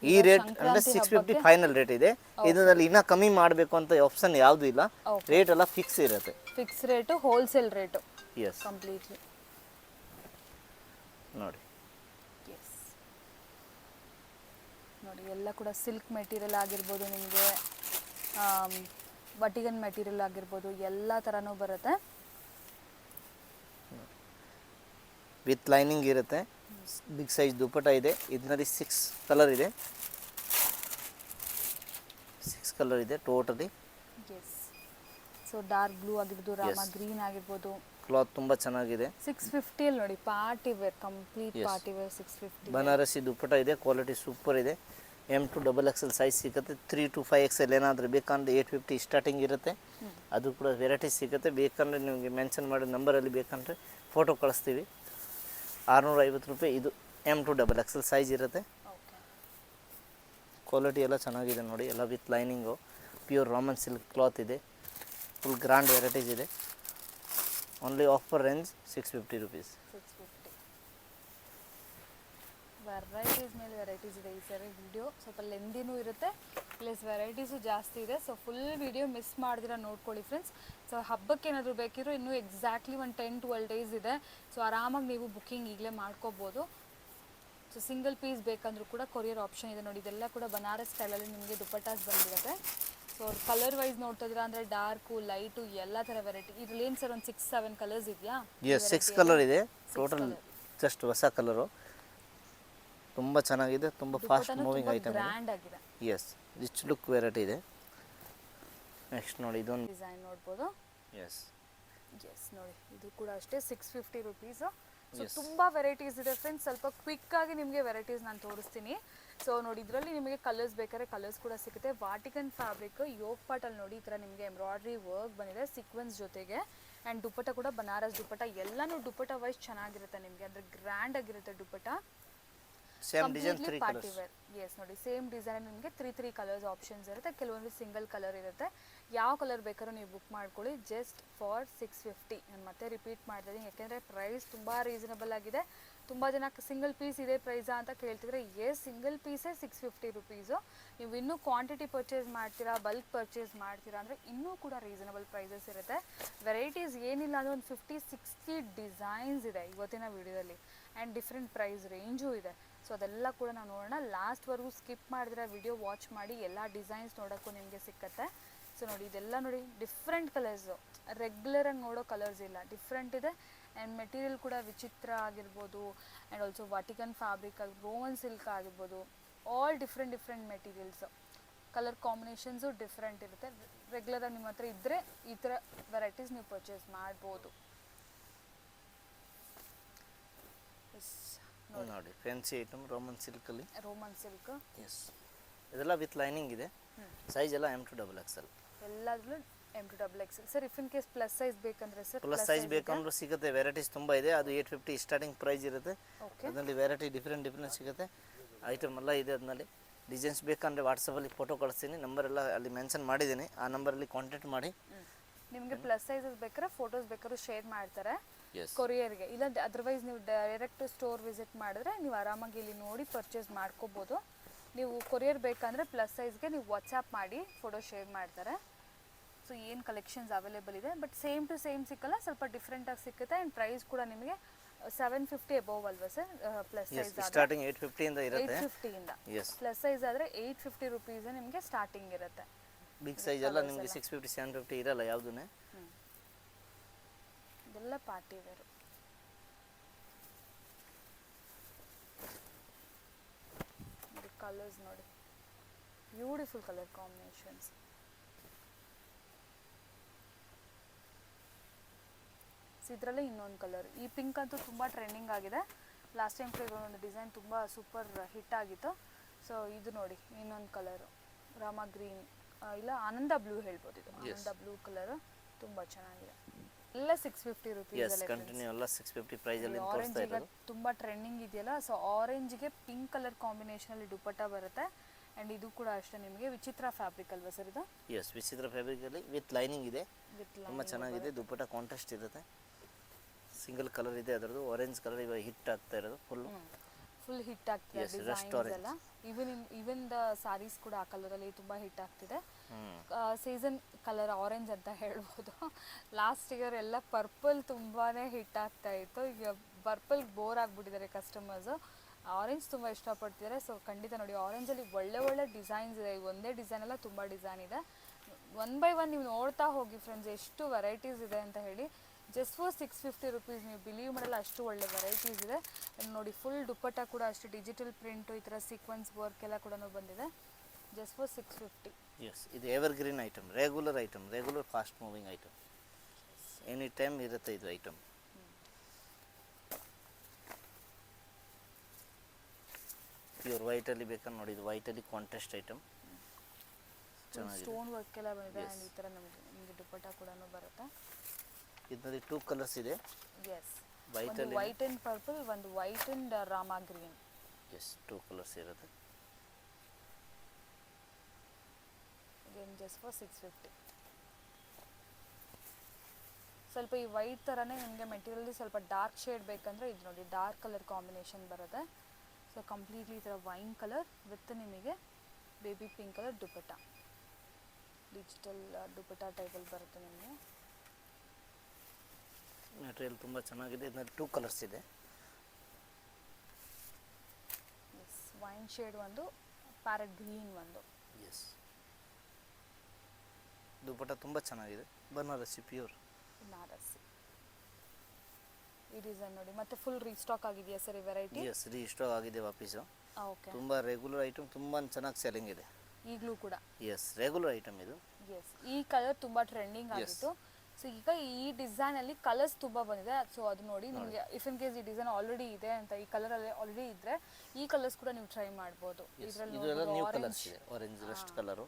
ಈ ರೇಟ್ ಅಂದ್ರೆ 650 ಫೈನಲ್ ರೇಟ್ ಇದೆ. ಇದರಲ್ಲಿ ಇನ್ನೂ ಕಮ್ಮಿ ಮಾಡಬೇಕು ಅಂತ ಆಪ್ಷನ್ ಯಾವುದು ಇಲ್ಲ. ರೇಟ್ ಎಲ್ಲ ಫಿಕ್ಸ್ ಇರುತ್ತೆ. Fix rate, wholesale rate. Yes, completely ನೋಡಿ. ನೋಡಿ, ಎಲ್ಲ ಕೂಡ ಸಿಲ್ಕ್ ಮೆಟೀರಿಯಲ್ ಆಗಿರ್ಬೋದು, ನಿಮಗೆ ಬಟಿಗನ್ ಮೆಟೀರಿಯಲ್ ಆಗಿರ್ಬೋದು, ಎಲ್ಲ ಥರನೂ ಬರುತ್ತೆ. ವಿತ್ ಲೈನಿಂಗ್ ಇರುತ್ತೆ. ಬಿಗ್ ಸೈಜ್ ದುಪ್ಪಟ್ಟ ಇದೆ. ಇದರಲ್ಲಿ 6 ಕಲರ್ ಇದೆ. 6 ಕಲರ್ ಇದೆ totally. Yes, so dark blue ಆಗಿರ್ಬೋದು, ರಾಮ ಗ್ರೀನ್ ಆಗಿರ್ಬೋದು. ಕ್ಲಾತ್ ತುಂಬ ಚೆನ್ನಾಗಿದೆ. 650 ಅಲ್ಲಿ ನೋಡಿ, party wear, complete party wear 650. Banarasi dupatta ಇದೆ, ಕ್ವಾಲಿಟಿ ಸೂಪರ್ ಇದೆ. M2 XXL ಸೈಜ್ ಸಿಗುತ್ತೆ. 3 to 5XL ಏನಾದರೂ ಬೇಕಂದ್ರೆ 850 ಸ್ಟಾರ್ಟಿಂಗ್ ಇರುತ್ತೆ. ಅದು ಕೂಡ ವೆರೈಟಿ ಸಿಗುತ್ತೆ. ಬೇಕಂದರೆ ನಿಮಗೆ ಮೆನ್ಷನ್ ಮಾಡಿದ ನಂಬರಲ್ಲಿ ಬೇಕಂದರೆ ಫೋಟೋ ಕಳಿಸ್ತೀವಿ. 650 ರೂಪಾಯಿ ಇದು M2 XXL ಸೈಜ್ ಇರುತ್ತೆ. ಕ್ವಾಲಿಟಿ ಎಲ್ಲ ಚೆನ್ನಾಗಿದೆ ನೋಡಿ, ಎಲ್ಲ with lining, pure Raman silk cloth ಇದೆ, ಫುಲ್ ಗ್ರ್ಯಾಂಡ್ ವೆರೈಟೀಸ್ ಇದೆ. Only offer range 650 rupees. 650. Varieties ಮೇಲೆ ವೆರೈಟೀಸ್ ಇದೆ ಈ ಸರಿ. ವಿಡಿಯೋ ಸ್ವಲ್ಪ ಲೆಂದಿನೂ ಇರುತ್ತೆ, ಪ್ಲಸ್ ವೆರೈಟೀಸು ಜಾಸ್ತಿ ಇದೆ. ಸೊ ಫುಲ್ ವಿಡಿಯೋ ಮಿಸ್ ಮಾಡ್ದಿರ ನೋಡ್ಕೊಳ್ಳಿ ಫ್ರೆಂಡ್ಸ್. ಸೊ ಹಬ್ಬಕ್ಕೆ ಏನಾದರೂ ಬೇಕಿರೋ ಇನ್ನೂ ಎಕ್ಸಾಕ್ಟ್ಲಿ ಒಂದು 10-12 ಡೇಸ್ ಇದೆ. ಸೊ ಆರಾಮಾಗಿ ನೀವು ಬುಕ್ಕಿಂಗ್ ಈಗಲೇ ಮಾಡ್ಕೋಬೋದು. ಸೊ ಸಿಂಗಲ್ ಪೀಸ್ ಬೇಕಂದ್ರೂ ಕೂಡ ಕೊರಿಯರ್ ಆಪ್ಷನ್ ಇದೆ ನೋಡಿ. ಇದೆಲ್ಲ ಕೂಡ ಬನಾರಸ್ ಸ್ಟೈಲಲ್ಲಿ ನಿಮಗೆ ದುಪ್ಪಟ್ಟಾಸ್ ಬಂದಿರುತ್ತೆ. ಸೊ ಕಲರ್ ವೈಸ್ ನೋಡ್ತಿದ್ರೆ ಅಂದರೆ ಡಾರ್ಕು, ಲೈಟು ಎಲ್ಲ ಥರ ವೆರೈಟಿ. ಇದ್ರಲ್ಲಿ ಏನು ಸರ್ ಒಂದು 6-7 ಕಲರ್ಸ್ ಇದೆಯಾ? ಎಸ್, 6 ಕಲರ್ ಇದೆ ಟೋಟಲ್. ಜಸ್ಟ್ ಹೊಸ ಕಲರು, ತುಂಬ ಚೆನ್ನಾಗಿದೆ, ತುಂಬ ಫಾಸ್ಟ್ ಮೂವಿಂಗ್ ಐಟಮ್, ಗ್ರ್ಯಾಂಡ್ ಆಗಿದೆ. ಎಸ್, ರಿಚ್ ಲುಕ್ ವೆರೈಟಿ ಇದೆ. ನೆಕ್ಸ್ಟ್ ನೋಡಿ ಇದೊಂದು ಡಿಸೈನ್ ನೋಡ್ಬೋದು. ಎಸ್ ನೋಡಿ ಇದು ಕೂಡ ಅಷ್ಟೇ 650 ರುಪೀಸು. ಸೊ ತುಂಬ ವೆರೈಟೀಸ್ ಇದೆ ಫ್ರೆಂಡ್ಸ್. ಸ್ವಲ್ಪ ಕ್ವಿಕ್ಕಾಗಿ ನಿಮಗೆ ವೆರೈಟೀಸ್ ನಾನು ತೋರಿಸ್ತೀನಿ. ಸೊ ನೋಡಿ ಇದರಲ್ಲಿ ನಿಮಗೆ ಕಲರ್ಸ್ ಬೇಕಾದ್ರೆ ಕಲರ್ಸ್ ಕೂಡ ಸಿಗುತ್ತೆ. ವಾಟಿಕನ್ ಫ್ಯಾಬ್ರಿಕ್ ಯೋಗ್ ಪಾಟಲ್ಲಿ ನೋಡಿ ಈ ಥರ ನಿಮಗೆ ಎಂಬ್ರಾಯ್ಡ್ರಿ ವರ್ಕ್ ಬಂದಿದೆ ಸೀಕ್ವೆನ್ಸ್ ಜೊತೆಗೆ. ಆ್ಯಂಡ್ ದುಪ್ಪಟ್ಟ ಕೂಡ ಬನಾರಸ್ ದುಪ್ಪಟ್ಟ. ಎಲ್ಲನೂ ದುಪ್ಪಟ್ಟ ವೈಸ್ ಚೆನ್ನಾಗಿರುತ್ತೆ ನಿಮಗೆ, ಅಂದರೆ ಗ್ರ್ಯಾಂಡ್ ಆಗಿರುತ್ತೆ dupatta. Same design 3 party wear. Yes ನೋಡಿ ಸೇಮ್ ಡಿಸೈನ್ ನಿಮಗೆ 3 ಕಲರ್ಸ್ ಆಪ್ಷನ್ಸ್ ಇರುತ್ತೆ. ಕೆಲವೊಂದು ಸಿಂಗಲ್ ಕಲರ್ ಇರುತ್ತೆ. ಯಾವ ಕಲರ್ ಬೇಕಾದ್ರೂ ನೀವು ಬುಕ್ ಮಾಡ್ಕೊಳ್ಳಿ. Just for 650. ನಾನು ಮತ್ತೆ ರಿಪೀಟ್ ಮಾಡ್ತಾ ಇದ್ದೀನಿ ಯಾಕೆಂದರೆ ಪ್ರೈಸ್ ತುಂಬ ರೀಸನಬಲ್ ಆಗಿದೆ. ತುಂಬ ಜನ ಸಿಂಗಲ್ ಪೀಸ್ ಇದೆ ಪ್ರೈಸಾ ಅಂತ ಕೇಳ್ತಿದ್ರೆ, ಎಸ್ ಸಿಂಗಲ್ ಪೀಸೇ 650 ರುಪೀಸು. ನೀವು ಇನ್ನೂ ಕ್ವಾಂಟಿಟಿ ಪರ್ಚೇಸ್ ಮಾಡ್ತೀರಾ, ಬಲ್ಕ್ ಪರ್ಚೇಸ್ ಮಾಡ್ತೀರಾ ಅಂದರೆ ಇನ್ನೂ ಕೂಡ ರೀಸನಬಲ್ ಪ್ರೈಸಸ್ ಇರುತ್ತೆ. ವೆರೈಟೀಸ್ ಏನಿಲ್ಲ ಅಂದರೆ ಒಂದು 50-60 ಡಿಸೈನ್ಸ್ ಇದೆ ಇವತ್ತಿನ ವಿಡಿಯೋದಲ್ಲಿ. ಆ್ಯಂಡ್ ಡಿಫ್ರೆಂಟ್ ಪ್ರೈಸ್ ರೇಂಜು ಇದೆ. ಸೊ ಅದೆಲ್ಲ ಕೂಡ ನಾವು ನೋಡೋಣ. ಲಾಸ್ಟ್ವರೆಗೂ ಸ್ಕಿಪ್ ಮಾಡಿದ್ರೆ ವಿಡಿಯೋ ವಾಚ್ ಮಾಡಿ ಎಲ್ಲ ಡಿಸೈನ್ಸ್ ನೋಡೋಕ್ಕೂ ನಿಮಗೆ ಸಿಕ್ಕತ್ತೆ. ಸೊ ನೋಡಿ ಇದೆಲ್ಲ ನೋಡಿ ಡಿಫ್ರೆಂಟ್ ಕಲರ್ಸು, ರೆಗ್ಯುಲರಾಗಿ ನೋಡೋ ಕಲರ್ಸ್ ಇಲ್ಲ, ಡಿಫ್ರೆಂಟ್ ಇದೆ. ಆ್ಯಂಡ್ ಮೆಟೀರಿಯಲ್ ಕೂಡ ವಿಚಿತ್ರ ಆಗಿರ್ಬೋದು. ಆ್ಯಂಡ್ ಆಲ್ಸೋ ವಾಟಿಕನ್ ಫ್ಯಾಬ್ರಿಕ್ ಆಗಿ ರೋಮನ್ ಸಿಲ್ಕ್ ಆಗಿರ್ಬೋದು. All different materials, colour combinations different ಇರುತ್ತೆ. ರೆಗ್ಯುಲರಾಗಿ ನಿಮ್ಮ ಹತ್ರ ಇದ್ದರೆ ಈ ಥರ ವೆರೈಟೀಸ್ ನೀವು ಪರ್ಚೇಸ್ ಮಾಡ್ಬೋದು. ನೋಡಿ ಫ್ಯಾನ್ಸಿ ಐಟಮ್ ರೋಮನ್ ಸಿಲ್ಕಲ್ಲಿ. ರೋಮನ್ ಸಿಲ್ಕ್, ಎಸ್, ಇದೆಲ್ಲ ವಿತ್ ಲೈನಿಂಗ್ ಇದೆ. ಸೈಜ್ ಎಲ್ಲ M to XXL. ಎಲ್ಲಾದ್ರೂ M to XXL. Sir if in case plus size ಬೇಕಂದ್ರೆ ಸರ್ ಪ್ಲಸ್ ಸೈಜ್ ಬೇಕಂದ್ರೂ ಸಿಗುತ್ತೆ. ವೆರೈಟೀಸ್ ತುಂಬ ಇದೆ. ಅದು 850 ಸ್ಟಾರ್ಟಿಂಗ್ ಪ್ರೈಸ್ ಇರುತ್ತೆ. ಅದರಲ್ಲಿ ವೆರೈಟಿ ಡಿಫ್ರೆಂಟ್ ಸಿಗುತ್ತೆ. ಐಟಮ್ ಎಲ್ಲ ಇದೆ. ಅದರಲ್ಲಿ ಡಿಸೈನ್ಸ್ ಬೇಕಂದರೆ ವಾಟ್ಸಪ್ಪಲ್ಲಿ ಫೋಟೋ ಕಳಿಸ್ತೀನಿ. ನಂಬರೆಲ್ಲ ಅಲ್ಲಿ ಮೆನ್ಷನ್ ಮಾಡಿದ್ದೀನಿ. ಆ ನಂಬರಲ್ಲಿ ಕಾಂಟ್ಯಾಕ್ಟ್ ಮಾಡಿ. ನಿಮಗೆ ಪ್ಲಸ್ ಸೈಜಸ್ ಬೇಕಾದ್ರೆ ಫೋಟೋಸ್ ಬೇಕಾದ್ರೂ ಶೇರ್ ಮಾಡ್ತಾರೆ ಕೊರಿಯರ್ಗೆ. ಇಲ್ಲ ಅದರ್ವೈಸ್ ನೀವು ಡೈರೆಕ್ಟ್ ಸ್ಟೋರ್ ವಿಸಿಟ್ ಮಾಡಿದ್ರೆ ನೀವು ಆರಾಮಾಗಿ ಇಲ್ಲಿ ನೋಡಿ ಪರ್ಚೇಸ್ ಮಾಡ್ಕೋಬೋದು. ನೀವು ಕೊರಿಯರ್ ಬೇಕಂದರೆ ಪ್ಲಸ್ ಸೈಜ್ಗೆ ನೀವು ವಾಟ್ಸಾಪ್ ಮಾಡಿ ಫೋಟೋ ಶೇರ್ ಮಾಡ್ತಾರೆ. ಸೊ ಏನು ಕಲೆಕ್ಷನ್ಸ್ ಅವೈಲೇಬಲ್ ಇದೆ, ಬಟ್ ಸೇಮ್ ಟು ಸೇಮ್ ಸಿಕ್ಕಲ್ಲ, ಸ್ವಲ್ಪ ಡಿಫ್ರೆಂಟಾಗಿ ಸಿಕ್ಕುತ್ತೆ. ಆ್ಯಂಡ್ ಪ್ರೈಸ್ ಕೂಡ ನಿಮಗೆ 750 ಅಬೌವ್ ಅಲ್ವಾ ಸರ್? ಪ್ಲಸ್ ಸೈಜ್ ಸ್ಟಾರ್ಟಿಂಗ್ 850 ಇಂದ ಇರುತ್ತೆ. 850 ಇಂದ ಪ್ಲಸ್ ಸೈಜ್ ಆದರೆ 850 ರುಪೀಸ್ ನಿಮಗೆ ಸ್ಟಾರ್ಟಿಂಗ್ ಇರುತ್ತೆ. ಬಿಗ್ ಸೈಜ್ ಎಲ್ಲ ನಿಮಗೆ 650 750 ಇರಲ್ಲ ಯಾವುದೂ. ಇದೆಲ್ಲ ಪಾರ್ಟಿ ವೇರು. ಕಲರ್ಸ್ ನೋಡಿ, ಬ್ಯೂಟಿಫುಲ್ ಕಲರ್ ಕಾಂಬಿನೇಷನ್ಸ್. ಇದರಲ್ಲೇ ಇನ್ನೊಂದು ಕಲರ್, ಈ ಪಿಂಕ್ ಅಂತೂ ತುಂಬ ಟ್ರೆಂಡಿಂಗ್ ಆಗಿದೆ. ಲಾಸ್ಟ್ ಟೈಮ್ ಇದೊಂದು ಡಿಸೈನ್ ತುಂಬ ಸೂಪರ್ ಹಿಟ್ ಆಗಿತ್ತು. ಸೊ ಇದು ನೋಡಿ ಇನ್ನೊಂದು ಕಲರು, ರಾಮ ಗ್ರೀನ್ ಇಲ್ಲ ಆನಂದ ಬ್ಲೂ ಹೇಳ್ಬೋದು. ಇದು ಆನಂದ ಬ್ಲೂ ಕಲರ್ ತುಂಬ ಚೆನ್ನಾಗಿದೆ. ಎಲ್ಲ 650 ರುಪೀಸ್. ಕಂಟಿನ್ಯೂ ಎಲ್ಲ 650 ಪ್ರೈಸ್ ಅಲ್ಲಿ ತೋರಿಸ್ತಾ ಇರೋದು. ತುಂಬಾ ಟ್ರೆಂಡಿಂಗ್ ಇದೆಯಲ್ಲ. ಸೊ ಆರೆಂಜ್ಗೆ ಪಿಂಕ್ ಕಲರ್ ಕಾಂಬಿನೇಷನ್ ಅಲ್ಲಿ ದುಪ್ಪಟ್ಟ ಬರುತ್ತೆ. ಅಂಡ್ ಇದು ಕೂಡ ಅಷ್ಟೇ ನಿಮಗೆ ವಿಚಿತ್ರ ಫ್ಯಾಬ್ರಿಕ್ ಅಲ್ವಾ ಸರ್ ಇದು? ಎಸ್, ವಿಚಿತ್ರ ಫ್ಯಾಬ್ರಿಕ್ ಅಲ್ಲಿ ವಿತ್ ಲೈನಿಂಗ್ ಇದೆ. ತುಂಬ ಚೆನ್ನಾಗಿದೆ. ದುಪ್ಪಟ್ಟ ಕಾಂಟ್ರಾಸ್ಟ್ ಇರುತ್ತೆ. ಸಿಂಗಲ್ ಕಲರ್ ಇದೆ ಅದರದ್ದು. ಆರೆಂಜ್ ಕಲರ್ ಇವಾಗ ಹಿಟ್ ಆಗ್ತಾ ಇರೋದು. ಫುಲ್ ಹಿಟ್ ಆಗ್ತಿದೆ ಡಿಸೈನ್ಸ್ ಎಲ್ಲ. ಈವನ್ ದ ಸಾರೀಸ್ ಕೂಡ ಆ ಕಲರಲ್ಲಿ ತುಂಬ ಹಿಟ್ ಆಗ್ತಿದೆ. ಸೀಸನ್ ಕಲರ್ ಆರೆಂಜ್ ಅಂತ ಹೇಳ್ಬೋದು. ಲಾಸ್ಟ್ ಇಯರ್ ಎಲ್ಲ ಪರ್ಪಲ್ ತುಂಬಾ ಹಿಟ್ ಆಗ್ತಾ ಇತ್ತು. ಈಗ ಪರ್ಪಲ್ ಬೋರ್ ಆಗಿಬಿಟ್ಟಿದ್ದಾರೆ ಕಸ್ಟಮರ್ಸು. ಆರೆಂಜ್ ತುಂಬ ಇಷ್ಟಪಡ್ತಿದ್ದಾರೆ. ಸೊ ಖಂಡಿತ ನೋಡಿ ಆರೆಂಜಲ್ಲಿ ಒಳ್ಳೆ ಡಿಸೈನ್ಸ್ ಇದೆ. ಒಂದೇ ಡಿಸೈನ್ ಎಲ್ಲ ತುಂಬ ಡಿಸೈನ್ ಇದೆ. 1 by 1 ನೀವು ನೋಡ್ತಾ ಹೋಗಿ ಫ್ರೆಂಡ್ಸ್, ಎಷ್ಟು ವೆರೈಟೀಸ್ ಇದೆ ಅಂತ ಹೇಳಿ. ಜಸ್ಟ್ ಫಾರ್ 650 ರುಪೀಸ್ ನೀವು ಬಿಲೀವ್ ಮಾಡಲ್ಲ, ಅಷ್ಟು ಒಳ್ಳೆ ವೆರೈಟೀಸ್ ಇದೆ. ನೋಡಿ ಫುಲ್ ದುಪ್ಪಟ್ಟ ಕೂಡ ಅಷ್ಟು ಡಿಜಿಟಲ್ ಪ್ರಿಂಟು, ಈ ಥರ ಸೀಕ್ವೆನ್ಸ್ ವರ್ಕ್ ಎಲ್ಲ ಕೂಡ ಬಂದಿದೆ. Just for 650. ಎಸ್, ಇದು ever green item, regular fast moving item. Any time ಇರುತ್ತೆ ಇದು ಐಟಮ್. ಪ್ಯೂರ್ ವೈಟಲ್ಲಿ ಬೇಕಂದ್ರೆ ನೋಡಿ, ಇದು ವೈಟಲ್ಲಿ ಕಾಂಟ್ರಾಸ್ಟ್ ಐಟಮ್. ಸ್ಟೋನ್ ವರ್ಕ್ ಎಲ್ಲ ಬಂದಿದೆ. ಆ್ಯಂಡ್ ಈ ಥರ ನಿಮಗೆ ದುಪ್ಪಟ್ಟ ಕೂಡ ಬರುತ್ತೆ. ಇದರಲ್ಲಿ 2 ಕಲರ್ಸ್ ಇದೆ. ಎಸ್, ಒಂದು ವೈಟ್ ಆ್ಯಂಡ್ ಪರ್ಪಲ್, ಒಂದು white and rama green. Yes, 2 colours ಇರುತ್ತೆ. Just for 650. ಸ್ವಲ್ಪ ಈ ವೈಟ್ ಥರನೇ ನಿಮಗೆ ಮೆಟೀರಿಯಲ್ ಸ್ವಲ್ಪ ಡಾರ್ಕ್ ಶೇಡ್ ಬೇಕಂದರೆ ಇದು ನೋಡಿ ಡಾರ್ಕ್ ಕಲರ್ ಕಾಂಬಿನೇಷನ್ ಬರುತ್ತೆ. ಸೊ ಕಂಪ್ಲೀಟ್ಲಿ ಈ ಥರ ವೈನ್ ಕಲರ್ ವಿತ್ ನಿಮಗೆ baby pink colour dupatta, digital dupatta ಟೈಪಲ್ಲಿ ಬರುತ್ತೆ ನಿಮಗೆ. ಮೆಟೀರಿಯಲ್ ತುಂಬ ಚೆನ್ನಾಗಿದೆ. ಇದರಲ್ಲಿ 2 ಕಲರ್ಸ್ ಇದೆ. ಎಸ್, ವೈನ್ ಶೇಡ್ ಒಂದು, ಪ್ಯಾರೆಟ್ ಗ್ರೀನ್ ಒಂದು. ಎಸ್, ದುಪಟ್ಟ ತುಂಬ ಚೆನ್ನಾಗಿದೆ. ಬನಾರಸಿ ಪ್ಯೂರ್ ಬನಾರಸಿ. ಈ ಡಿಸೈನ್ ನೋಡಿ ಮತ್ತೆ ಫುಲ್ ರೀಸ್ಟಾಕ್ ಆಗಿದೆಯಾ ಸರ್ ಈ ವೆರೈಟಿ? ಎಸ್, ರೀಸ್ಟಾಕ್ ಆಗಿದೆ ವಾಪೀಸು. ಓಕೆ, ತುಂಬ ರೆಗ್ಯುಲರ್ ಐಟಮ್, ತುಂಬ ಚೆನ್ನಾಗಿ ಸೆಲ್ಲಿಂಗ್ ಇದೆ ಈಗಲೂ ಕೂಡ. ಎಸ್, ರೆಗ್ಯುಲರ್ ಐಟಮ್ ಇದು. ಎಸ್, ಈ ಕಲರ್ ತುಂಬ ಟ್ರೆಂಡಿಂಗ್ ಆಗಿತ್ತು. ಸೊ ಈಗ ಈ ಡಿಸೈನಲ್ಲಿ ಕಲರ್ಸ್ ತುಂಬ ಬಂದಿದೆ. ಸೊ ಅದು ನೋಡಿ ನಿಮಗೆ ಇಫ್ ಇನ್ ಕೇಸ್ ಈ ಡಿಸೈನ್ ಆಲ್ರೆಡಿ ಇದೆ ಅಂತ, ಈ ಕಲರಲ್ಲಿ ಆಲ್ರೆಡಿ ಇದ್ದರೆ ಈ ಕಲರ್ಸ್ ಕೂಡ ನೀವು ಟ್ರೈ ಮಾಡ್ಬೋದು. ಇದರಲ್ಲಿ ನ್ಯೂ ಕಲರ್ಸ್ ಇದೆ, orange rust colour,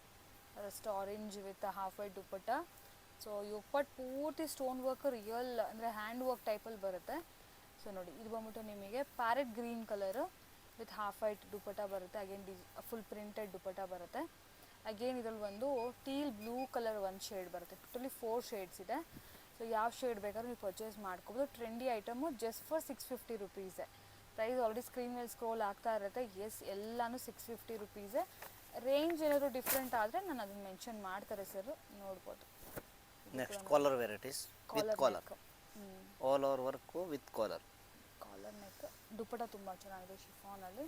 rust orange with half white dupatta. So ಯುಪ್ಪಟ್ಟು ಪೂರ್ತಿ ಸ್ಟೋನ್ ವರ್ಕ್, ರಿಯಲ್ ಅಂದರೆ ಹ್ಯಾಂಡ್ ವರ್ಕ್ ಟೈಪಲ್ಲಿ ಬರುತ್ತೆ. ಸೊ ನೋಡಿ ಇದು ಬಂದ್ಬಿಟ್ಟು ನಿಮಗೆ parrot green colour with half white dupatta ಬರುತ್ತೆ. ಅಗೇನ್ ಫುಲ್ ಪ್ರಿಂಟೆಡ್ ದುಪಟ್ಟ ಬರುತ್ತೆ. ಅಗೇನ್ ಇದರಲ್ಲಿ ಒಂದು ಟೀಲ್ ಬ್ಲೂ ಕಲರ್ ಒಂದು ಶೇಡ್ ಬರುತ್ತೆ. ಟೋಟಲಿ 4 ಶೇಡ್ಸ್ ಇದೆ. ಸೊ ಯಾವ ಶೇಡ್ ಬೇಕಾದ್ರೂ ನೀವು ಪರ್ಚೇಸ್ ಮಾಡ್ಕೋಬೋದು. Trendy item just for 650 ರುಪೀಸೇ. Price already screen ಮೇಲೆ ಸ್ಕ್ರೋಲ್ ಆಗ್ತಾ ಇರುತ್ತೆ. ಎಸ್, ಎಲ್ಲನೂ 650 ರುಪೀಸೇ. ರೇಂಜ್ ಏನಾದರೂ ಡಿಫ್ರೆಂಟ್ ಆದರೆ ನಾನು ಅದನ್ನು ಮೆನ್ಷನ್ ಮಾಡ್ತಾರೆ ಸರ್, ನೋಡ್ಬೋದು. Next collar varieties with collar, all over work with collar. Collar neck dupatta ತುಂಬ ಚೆನ್ನಾಗಿದೆ. ಶಿಫಾನಲ್ಲಿ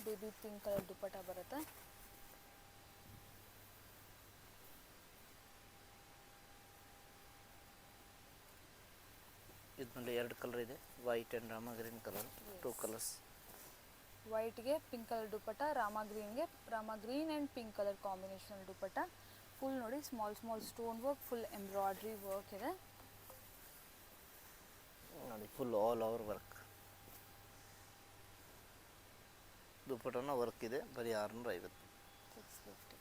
ಬೇಬಿ ಪಿಂಕ್ ಕಲರ್ ದುಪಟ್ಟ ಬರುತ್ತೆ. ಇದರಲ್ಲಿ 2 ಕಲರ್ ಇದೆ, white and rama green colour. 2 colours. ವೈಟ್ಗೆ ಪಿಂಕ್ ಕಲರ್ ದುಪಟ್ಟ, ರಾಮ ಗ್ರೀನ್ಗೆ rama green and pink colour combination dupatta. Full ನೋಡಿ small small stone work, full embroidery work ಇದೆ ನೋಡಿ, ಫುಲ್ ಆಲ್ ಓವರ್ ವರ್ಕ್. ದುಪಟ್ಟನ ವರ್ಕ್ ಇದೆ, ಬರೀ 650. 650.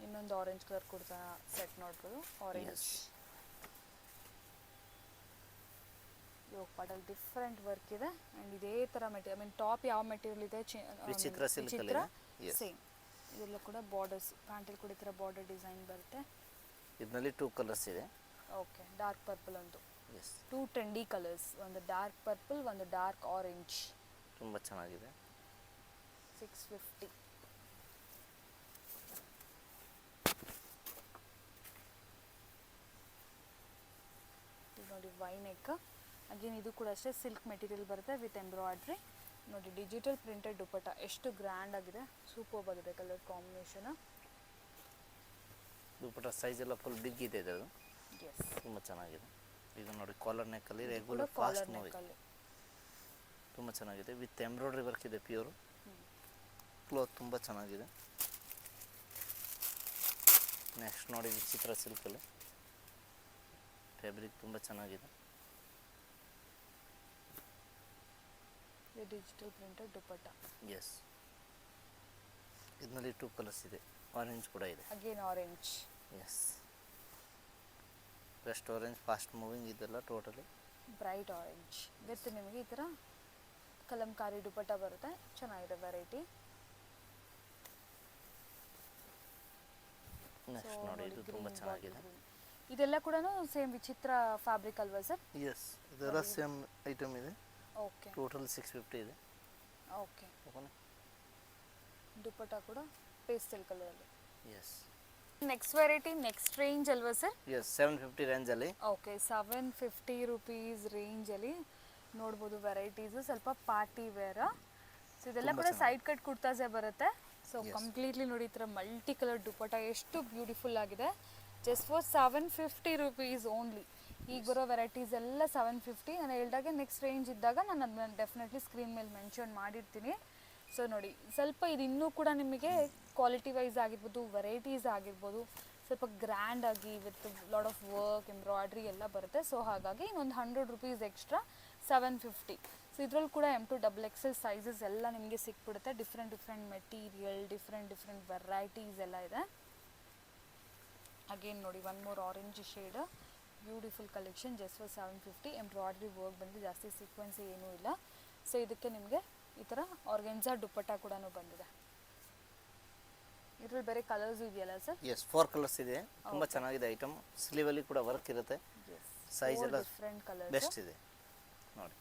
ಇನ್ನೊಂದು ಆರೆಂಜ್ ಕಲರ್ ಕುರ್ತಾ ಸೆಟ್ ನೋಡ್ಬೋದು. ಆರೆಂಜ್ ಯೋಗಪಾಟಲ್ಲಿ ಡಿಫ್ರೆಂಟ್ ವರ್ಕ್ ಇದೆ. ಆ್ಯಂಡ್ ಇದೇ ಥರ ಮೆಟೀರಿಯಲ್, ಐ ಮೀನ್ ಟಾಪ್ ಯಾವ ಮೆಟೀರಿಯಲ್ ಇದೆ, ವಿಚಿತ್ರ ಸಿಲ್ಕ್ ಸೇಮ್. ಇದೆಲ್ಲ ಕೂಡ ಬಾರ್ಡರ್ಸ್, ಪ್ಯಾಂಟಲ್ಲಿ ಕೂಡ ಈ ಥರ ಬಾರ್ಡರ್ ಡಿಸೈನ್ ಬರುತ್ತೆ. ಇದರಲ್ಲಿ 2 ಕಲರ್ಸ್ ಇದೆ. ಓಕೆ, ಡಾರ್ಕ್ ಪರ್ಪಲ್ ಒಂದು. ಎಸ್, 2 ಟ್ರೆಂಡಿ ಕಲರ್ಸ್, ಒಂದು ಡಾರ್ಕ್ ಪರ್ಪಲ್, ಒಂದು ಡಾರ್ಕ್ ಆರೆಂಜ್. ತುಂಬ ಚೆನ್ನಾಗಿದೆ. 650. ನೋಡಿ ವೈನ್ ನೆಕ್. ಅಗೇನ್ ಇದು ಕೂಡ ಅಷ್ಟೇ ಸಿಲ್ಕ್ ಮೆಟೀರಿಯಲ್ ಬರುತ್ತೆ ವಿತ್ ಎಂಬ್ರಾಯ್ಡ್ರಿ. ನೋಡಿ ಡಿಜಿಟಲ್ ಪ್ರಿಂಟೆಡ್ ದುಪಟ್ಟ ಎಷ್ಟು ಗ್ರ್ಯಾಂಡ್ ಆಗಿದೆ, ಸೂಪರ್ ಆಗಿದೆ ಕಲರ್ ಕಾಂಬಿನೇಷನ್. ದುಪಟ್ಟ ಸೈಜ್ ಎಲ್ಲ ಫುಲ್ ಬಿಗ್ ಇದೆ ಇದು. ಎಸ್, ತುಂಬ ಚೆನ್ನಾಗಿದೆ. ಇದು ನೋಡಿ ಕಾಲರ್ ನೆಕ್ಕಲ್ಲಿ ರೆಗ್ಯುಲರ್ ಫಾಸ್ಟ್ ಮೂವಿ, ತುಂಬ ಚೆನ್ನಾಗಿದೆ. ವಿತ್ ಎಂಬ್ರಾಯ್ಡ್ರಿ ವರ್ಕ್ ಇದೆ, ಪ್ಯೂರ್ ಕ್ಲೋತ್ ತುಂಬ ಚೆನ್ನಾಗಿದೆ. ನೆಕ್ಸ್ಟ್ ನೋಡಿ ವಿಚಿತ್ರ ಸಿಲ್ಕಲ್ಲಿ ಫ್ಯಾಬ್ರಿಕ್ ತುಂಬ ಚೆನ್ನಾಗಿದೆ. Digital printed dupatta. ಎಸ್, ಇದರಲ್ಲಿ 2 ಕಲರ್ಸ್ ಇದೆ, ಆರೆಂಜ್ ಕೂಡ ಇದೆ. Again orange. Yes, best orange, fast moving ಇದೆಲ್ಲ ಟೋಟಲಿ. ಬ್ರೈಟ್ ಆರೆಂಜ್ ವಿತ್ ನಿಮಗೆ ಈ ಥರ ಕಲಂಕಾರಿ ದುಪಟ್ಟ ಬರುತ್ತೆ. ಚೆನ್ನಾಗಿದೆ ವೆರೈಟಿ. ನೆಕ್ಸ್ಟ್ ನೋಡಿ ಇದು ತುಂಬ ಚೆನ್ನಾಗಿದೆ. ಇದೆಲ್ಲ ಕೂಡ ಸೇಮ್ ವಿಚಿತ್ರ ಫ್ಯಾಬ್ರಿಕ್ ಅಲ್ವಾ ಸರ್? ಎಸ್, ಇದೆಲ್ಲ ಸೇಮ್ ಐಟಮ್ ಇದೆ. ಓಕೆ, ಟೋಟಲ್ 650 ಇದೆ. ಓಕೆ. ದುಪಟ್ಟ ಕೂಡ ಪೇಸ್ಟಲ್ ಕಲರಲ್ಲಿ. Yes, next variety next range ಅಲ್ವಾ ಸರ್? ಎಸ್, 750 ರೇಂಜಲ್ಲಿ. ಓಕೆ, 750 ರುಪೀಸ್ ರೇಂಜಲ್ಲಿ ನೋಡ್ಬೋದು ವೆರೈಟೀಸು. ಸ್ವಲ್ಪ ಪಾರ್ಟಿ ವೇರ. ಸೊ ಇದೆಲ್ಲ ಕೂಡ ಸೈಡ್ ಕಟ್ ಕುರ್ತಾಸೇ ಬರುತ್ತೆ. ಸೊ ಕಂಪ್ಲೀಟ್ಲಿ ನೋಡಿ ಈ ಥರ ಮಲ್ಟಿ ಕಲರ್ ದುಪಟ್ಟ ಎಷ್ಟು ಬ್ಯೂಟಿಫುಲ್ ಆಗಿದೆ. Just for 750 rupees only. ಈಗ ಬರೋ ವೆರೈಟೀಸ್ ಎಲ್ಲ 750. ನಾನು ಹೇಳಿದಾಗೆ ನೆಕ್ಸ್ಟ್ ರೇಂಜ್ ಇದ್ದಾಗ ನಾನು ಅದನ್ನ ಡೆಫಿನೆಟ್ಲಿ ಸ್ಕ್ರೀನ್ ಮೇಲೆ ಮೆನ್ಷನ್ ಮಾಡಿರ್ತೀನಿ. ಸೊ ನೋಡಿ ಸ್ವಲ್ಪ ಇದು ಇನ್ನೂ ಕೂಡ ನಿಮಗೆ ಕ್ವಾಲಿಟಿ ವೈಸ್ ಆಗಿರ್ಬೋದು, ವೆರೈಟೀಸ್ ಆಗಿರ್ಬೋದು, ಸ್ವಲ್ಪ ಗ್ರ್ಯಾಂಡಾಗಿ with lot of work, embroidery ಎಲ್ಲ ಬರುತ್ತೆ. ಸೊ ಹಾಗಾಗಿ ಇನ್ನೊಂದು 100 ರುಪೀಸ್ ಎಕ್ಸ್ಟ್ರಾ 750. ಸೊ ಇದರಲ್ಲಿ ಕೂಡ M to XXL ಸೈಜಸ್ ಎಲ್ಲ ನಿಮಗೆ ಸಿಕ್ಬಿಡುತ್ತೆ. ಡಿಫ್ರೆಂಟ್ ಮೆಟೀರಿಯಲ್, ಡಿಫ್ರೆಂಟ್ ವೆರೈಟೀಸ್ ಎಲ್ಲ ಇದೆ. ಅಗೇನ್ ನೋಡಿ one more orange shade, beautiful collection, just for 750. Embroidery work ಬಂದು ಜಾಸ್ತಿ ಸೀಕ್ವೆನ್ಸ್ ಏನೂ ಇಲ್ಲ. ಸೊ ಇದಕ್ಕೆ ನಿಮಗೆ ಈ ಥರ ಆರ್ಗೆನ್ಸಾ ದುಪ್ಪಟ್ಟ ಕೂಡ ಬಂದಿದೆ. ಇದ್ರಲ್ಲಿ ಬೇರೆ ಕಲರ್ಸ್ ಇದೆಯಲ್ಲ ಸರ್? ಎಸ್, 4 ಕಲರ್ಸ್ ಇದೆ. ತುಂಬ ಚೆನ್ನಾಗಿದೆ ಐಟಮ್. ಸ್ಲೀವಲ್ಲಿ ಕೂಡ ವರ್ಕ್ ಇರುತ್ತೆ. ಸೈಜ್ ಎಲ್ಲ ಡಿಫ್ರೆಂಟ್ ಕಲರ್ಸ್ ಬೆಸ್ಟ್ ಇದೆ ನೋಡಿ.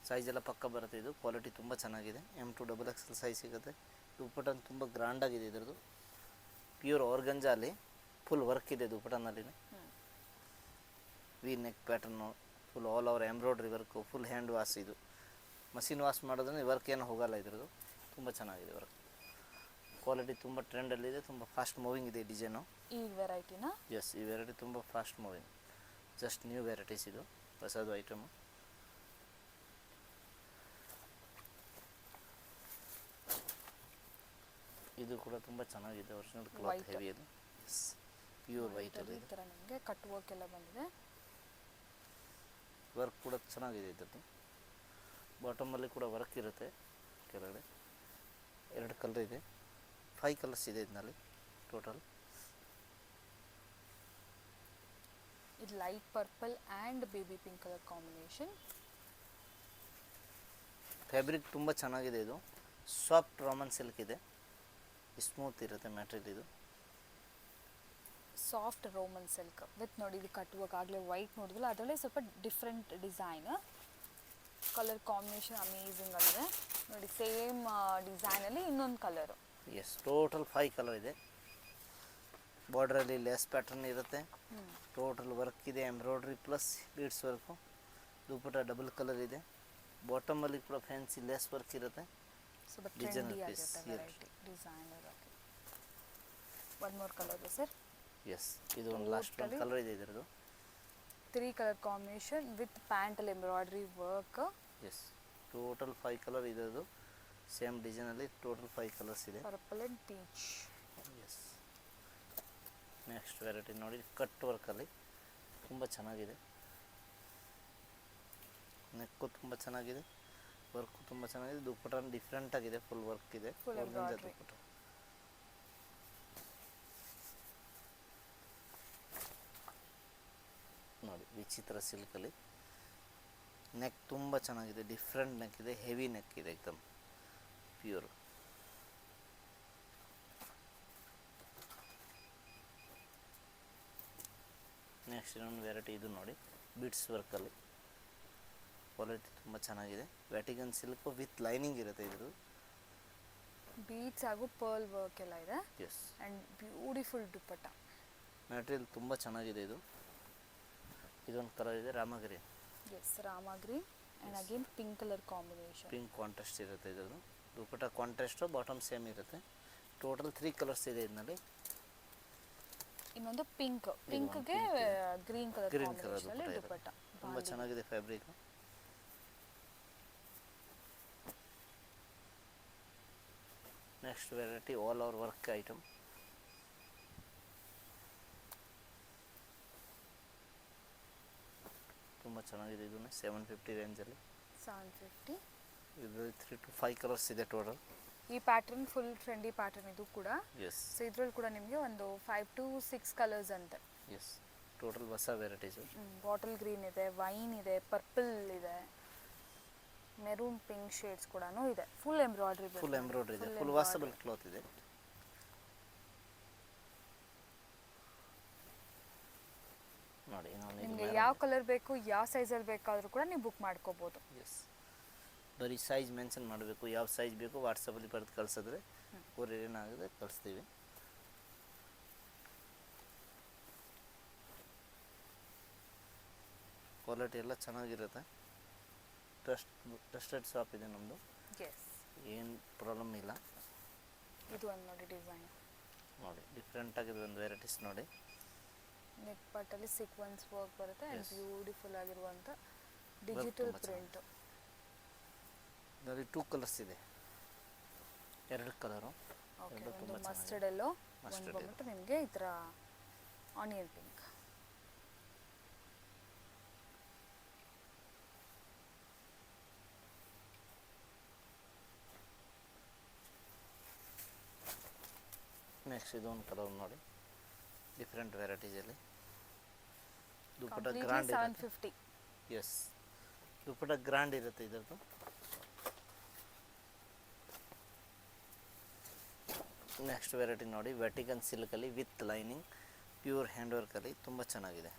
ಸೈಜ್ ಎಲ್ಲ ಪಕ್ಕ ಬರುತ್ತೆ. ಇದು ಕ್ವಾಲಿಟಿ ತುಂಬ ಚೆನ್ನಾಗಿದೆ. M2 XXL ಸೈಜ್ ಸಿಗುತ್ತೆ. ದುಪ್ಪಟ್ಟ ತುಂಬ ಗ್ರ್ಯಾಂಡಾಗಿದೆ ಇದರದ್ದು. ಪ್ಯೂರ್ ಆರ್ಗಂಜಾ ಅಲ್ಲಿ ಫುಲ್ ವರ್ಕ್ ಇದೆ ದುಪ್ಪಟ್ಟನಲ್ಲಿ. V neck pattern, full all over embroidery work, full hand wash. ಇದು ಮಷಿನ್ ವಾಶ್ ಮಾಡೋದ್ರೆ ವರ್ಕ್ ಏನು ಹೋಗಲ್ಲ ಇದ್ರದ್ದು. ತುಂಬ ಚೆನ್ನಾಗಿದೆ ವರ್ಕ್. ಕ್ವಾಲಿಟಿ ತುಂಬ ಟ್ರೆಂಡಲ್ಲಿದೆ. ತುಂಬ ಫಾಸ್ಟ್ ಮೂವಿಂಗ್ ಇದೆ ಡಿಸೈನು. ಈ ವೆರೈಟಿನ? ಎಸ್, ಈ ವೆರೈಟಿ ತುಂಬ fast moving. Just new varieties ಇದು, ಹೊಸದು ಐಟಮು. ಇದು ಕೂಡ ತುಂಬ ಚೆನ್ನಾಗಿದೆ. ಒರಿಜಿನಲ್ ಕ್ಲಾತ್ ಹೆವಿ ಇದು. ಎಸ್, ಪ್ಯೂರ್ ವೈಟ್ ಅಲ್ಲಿ ಈ ಥರ ನಿಮಗೆ ಕಟ್ ವರ್ಕ್ ಎಲ್ಲ ಬಂದಿದೆ. ವರ್ಕ್ ಕೂಡ ಚೆನ್ನಾಗಿದೆ ಇದ್ರದ್ದು. ಬಾಟಮಲ್ಲಿ ಕೂಡ ವರ್ಕ್ ಇರುತ್ತೆ. ಕೆಳಗಡೆ 2 ಕಲರ್ ಇದೆ. 5 ಕಲರ್ಸ್ ಇದೆ ಇದರಲ್ಲಿ ಟೋಟಲ್. ಇದು light purple and baby pink colour combination. Fabric ತುಂಬ ಚೆನ್ನಾಗಿದೆ. ಇದು ಸಾಫ್ಟ್ ರಾಮನ್ ಸಿಲ್ಕ್ ಇದೆ. ಸ್ಮೂತ್ ಇರುತ್ತೆ ಮ್ಯಾಟೀರಿಯಲ್. ಇದು ಸಾಫ್ಟ್ ರೋಮನ್ ಸಿಲ್ಕ್ ವಿತ್ ನೋಡಿ ಇದು ಕಟ್ ವರ್ಕ್. ಆಗಲೇ ವೈಟ್ ನೋಡಿದ್ವಲ್ಲ, ಅದರಲ್ಲೇ ಸ್ವಲ್ಪ different design. Colour combination amazing ಆಗಿದೆ ನೋಡಿ. ಸೇಮ್ ಡಿಸೈನಲ್ಲಿ ಇನ್ನೊಂದು ಕಲರು. ಎಸ್, ಟೋಟಲ್ 5 ಕಲರ್ ಇದೆ. ಬಾರ್ಡ್ರಲ್ಲಿ ಲೆಸ್ ಪ್ಯಾಟರ್ನ್ ಇರುತ್ತೆ. ಟೋಟಲ್ ವರ್ಕ್ ಇದೆ, ಎಂಬ್ರಾಯ್ಡ್ರಿ ಪ್ಲಸ್ ಬೀಡ್ಸ್ ವರ್ಕು. ದುಪ್ಪಟ್ಟ ಡಬಲ್ ಕಲರ್ ಇದೆ. ಬಾಟಮಲ್ಲಿ ಕೂಡ ಫ್ಯಾನ್ಸಿ ಲೆಸ್ ವರ್ಕ್ ಇರುತ್ತೆ. ಸ್ವಲ್ಪ ಟ್ರೆಂಡಿ ಆಗುತ್ತೆ ವೆರೈಟಿ ಡಿಸೈನರ್ ಆಗಿ. One more colour sir? Yes, ಇದು ಒಂದು ಲಾಸ್ಟ್ ಒಂದು ಕಲರ್ ಇದೆ ಇದರದ್ದು. 3 ಕಲರ್ ಕಾಂಬಿನೇಷನ್ ವಿತ್ ಪ್ಯಾಂಟಲ್ಲಿ embroidery work. Yes, total 5 colour ಇದರದ್ದು. ಸೇಮ್ ಡಿಸೈನಲ್ಲಿ ಟೋಟಲ್ 5 ಕಲರ್ಸ್ ಇದೆ. Purple and peach. Yes, next variety ನೋಡಿ. ಕಟ್ ವರ್ಕಲ್ಲಿ ತುಂಬ ಚೆನ್ನಾಗಿದೆ. ನೆಕ್ಕು ತುಂಬ ಚೆನ್ನಾಗಿದೆ. ವರ್ಕು ತುಂಬ ಚೆನ್ನಾಗಿದೆ. ದುಪ್ಪಟ್ಟ ಡಿಫ್ರೆಂಟ್ ಆಗಿದೆ. ಫುಲ್ ವರ್ಕ್ ಇದೆ. ದುಪ್ಪಟ್ಟ ನೋಡಿ, ವಿಚಿತ್ರ ಸಿಲ್ಕಲ್ಲಿ. ನೆಕ್ ತುಂಬ ಚೆನ್ನಾಗಿದೆ. ಡಿಫ್ರೆಂಟ್ ನೆಕ್ ಇದೆ. ಹೆವಿ ನೆಕ್ ಇದೆ. ಏಕದಮ್ ಪ್ಯೂರ್. ನೆಕ್ಸ್ಟ್ ಇನ್ನೊಂದು ವೆರೈಟಿ ಇದು ನೋಡಿ. ಬೀಡ್ಸ್ ವರ್ಕಲ್ಲಿ ಕ್ವಾಲಿಟಿ ತುಂಬ ಚೆನ್ನಾಗಿದೆ. ವ್ಯಾಟಿಗನ್ ಸಿಲ್ಕ್ ವಿತ್ ಲೈನಿಂಗ್ ಇರುತ್ತೆ ಇದು. ಬೀಡ್ಸ್ ಹಾಗೂ ಪರ್ಲ್ ವರ್ಕ್ ಎಲ್ಲ ಇದೆ. Yes, and beautiful dupatta. Material ತುಂಬ ಚೆನ್ನಾಗಿದೆ ಇದು. ಇದೊಂದು ಕಲರ್ ಇದೆ, Ramagiri. Yes, Ramagiri and again pink colour combination. Pink contrast ಇರುತ್ತೆ ಇದರದ್ದು. ದುಪ್ಪಟ್ಟ ಕಾಂಟ್ರಾಸ್ಟು, ಬಾಟಮ್ ಸೇಮ್ ಇರುತ್ತೆ. ಟೋಟಲ್ 3 ಕಲರ್ಸ್ ಇದೆ ಇದರಲ್ಲಿ. ಇನ್ನೊಂದು ಪಿಂಕ್ಗೆ ಗ್ರೀನ್ ಕಲರ್ ಕಾಂಬಿನೇಷನಲ್ಲಿ ದುಪ್ಪಟ್ಟ. ತುಂಬ ಚೆನ್ನಾಗಿದೆ fabric. Next variety all over work item. ತುಂಬ ಚೆನ್ನಾಗಿದೆ. ಇದನ್ನು 750 ರೇಂಜಲ್ಲಿ. 750. ಇದರಲ್ಲಿ 3 to 5 ಕಲರ್ಸ್ ಇದೆ ಟೋಟಲ್. ಈ ಪ್ಯಾಟರ್ನ್ ಫುಲ್ ಟ್ರೆಂಡಿ ಪ್ಯಾಟರ್ನ್ ಇದು ಕೂಡ. ಎಸ್, ಸೊ ಇದ್ರಲ್ಲಿ ಕೂಡ ನಿಮಗೆ ಒಂದು 5 to 6 ಕಲರ್ಸ್ ಅಂತೆ. ಎಸ್, ಟೋಟಲ್ ಹೊಸ ವೆರೈಟೀಸು. ಬಾಟಲ್ ಗ್ರೀನ್ ಇದೆ, ವೈನ್ ಇದೆ, ಪರ್ಪಲ್ ಇದೆ, ಮೆರೂನ್ ಪಿಂಕ್ ಶೇಡ್ಸ್ ಕೂಡ ಇದೆ. ಫುಲ್ ಎಂಬ್ರಾಯ್ಡ್ರಿ ಇದೆ. ಫುಲ್ ವಾಷಬಲ್ ಕ್ಲಾತ್ ಇದೆ. ನೋಡಿ, ನಿಮಗೆ ಯಾವ ಕಲರ್ ಬೇಕು, ಯಾವ ಸೈಜಲ್ಲಿ ಬೇಕಾದರೂ ಕೂಡ ನೀವು ಬುಕ್ ಮಾಡ್ಕೋಬೋದು. ಎಸ್, ಬರೀ ಸೈಜ್ ಮೆನ್ಷನ್ ಮಾಡಬೇಕು. ಯಾವ ಸೈಜ್ ಬೇಕು ವಾಟ್ಸಪ್ಪಲ್ಲಿ ಬರೆದು ಕಳಿಸಿದ್ರೆ ಕೊರಿಯರ್ ಏನಾಗಿದೆ ಕಳಿಸ್ತೀವಿ. ಕ್ವಾಲಿಟಿ ಎಲ್ಲ ಚೆನ್ನಾಗಿರುತ್ತೆ. ಟ್ರಸ್ಟೆಡ್ ಶಾಪ್ ಇದೆ ನಮ್ಮದು. ಏನು ಪ್ರಾಬ್ಲಮ್ ಇಲ್ಲ. ಇದು ಒಂದು ನೋಡಿ ಡಿಸೈನ್ ನೋಡಿ, ಡಿಫ್ರೆಂಟ್ ಆಗಿದೆ ಒಂದು ವೆರೈಟೀಸ್ ನೋಡಿ. ನೆಕ್ ಪಾರ್ಟಲ್ಲಿ ಸೀಕ್ವೆನ್ಸ್ ವರ್ಕ್ ಬರುತ್ತೆ ಆ್ಯಂಡ್ ಬ್ಯೂಟಿಫುಲ್ ಆಗಿರುವಂಥ ಡಿಜಿಟಲ್ ಪ್ರಿಂಟ್. ಇದರಲ್ಲಿ 2 ಕಲರ್ಸ್ ಇದೆ. 2 ಕಲರು. ಒಂದು ಮಸ್ಟರ್ಡ್ ಎಲ್ಲೋ, ಒಂದು ಬಂದ್ಬಿಟ್ಟು ನಿಮಗೆ ಈ ಥರ ಆನಿಯನ್ ಪಿಂಕ್. ನೆಕ್ಸ್ಟ್ ಇದೊಂದು ಕಲರ್ ನೋಡಿ. ಡಿಫ್ರೆಂಟ್ ವೆರೈಟೀಸಲ್ಲಿ ದುಪ್ಪಟ್ಟ ಕಂಪ್ಲೀಟ್ಲಿ ಗ್ರ್ಯಾಂಡ್ ಇರುತ್ತೆ 750. ಎಸ್ ದುಪ್ಪಟ್ಟ ಗ್ರ್ಯಾಂಡ್ ಇರುತ್ತೆ ಇದರದ್ದು. ನೆಕ್ಸ್ಟ್ ವೆರೈಟಿ ನೋಡಿ Vatican ಸಿಲ್ಕಲ್ಲಿ with lining pure hand ವರ್ಕಲ್ಲಿ ತುಂಬ ಚೆನ್ನಾಗಿದೆ.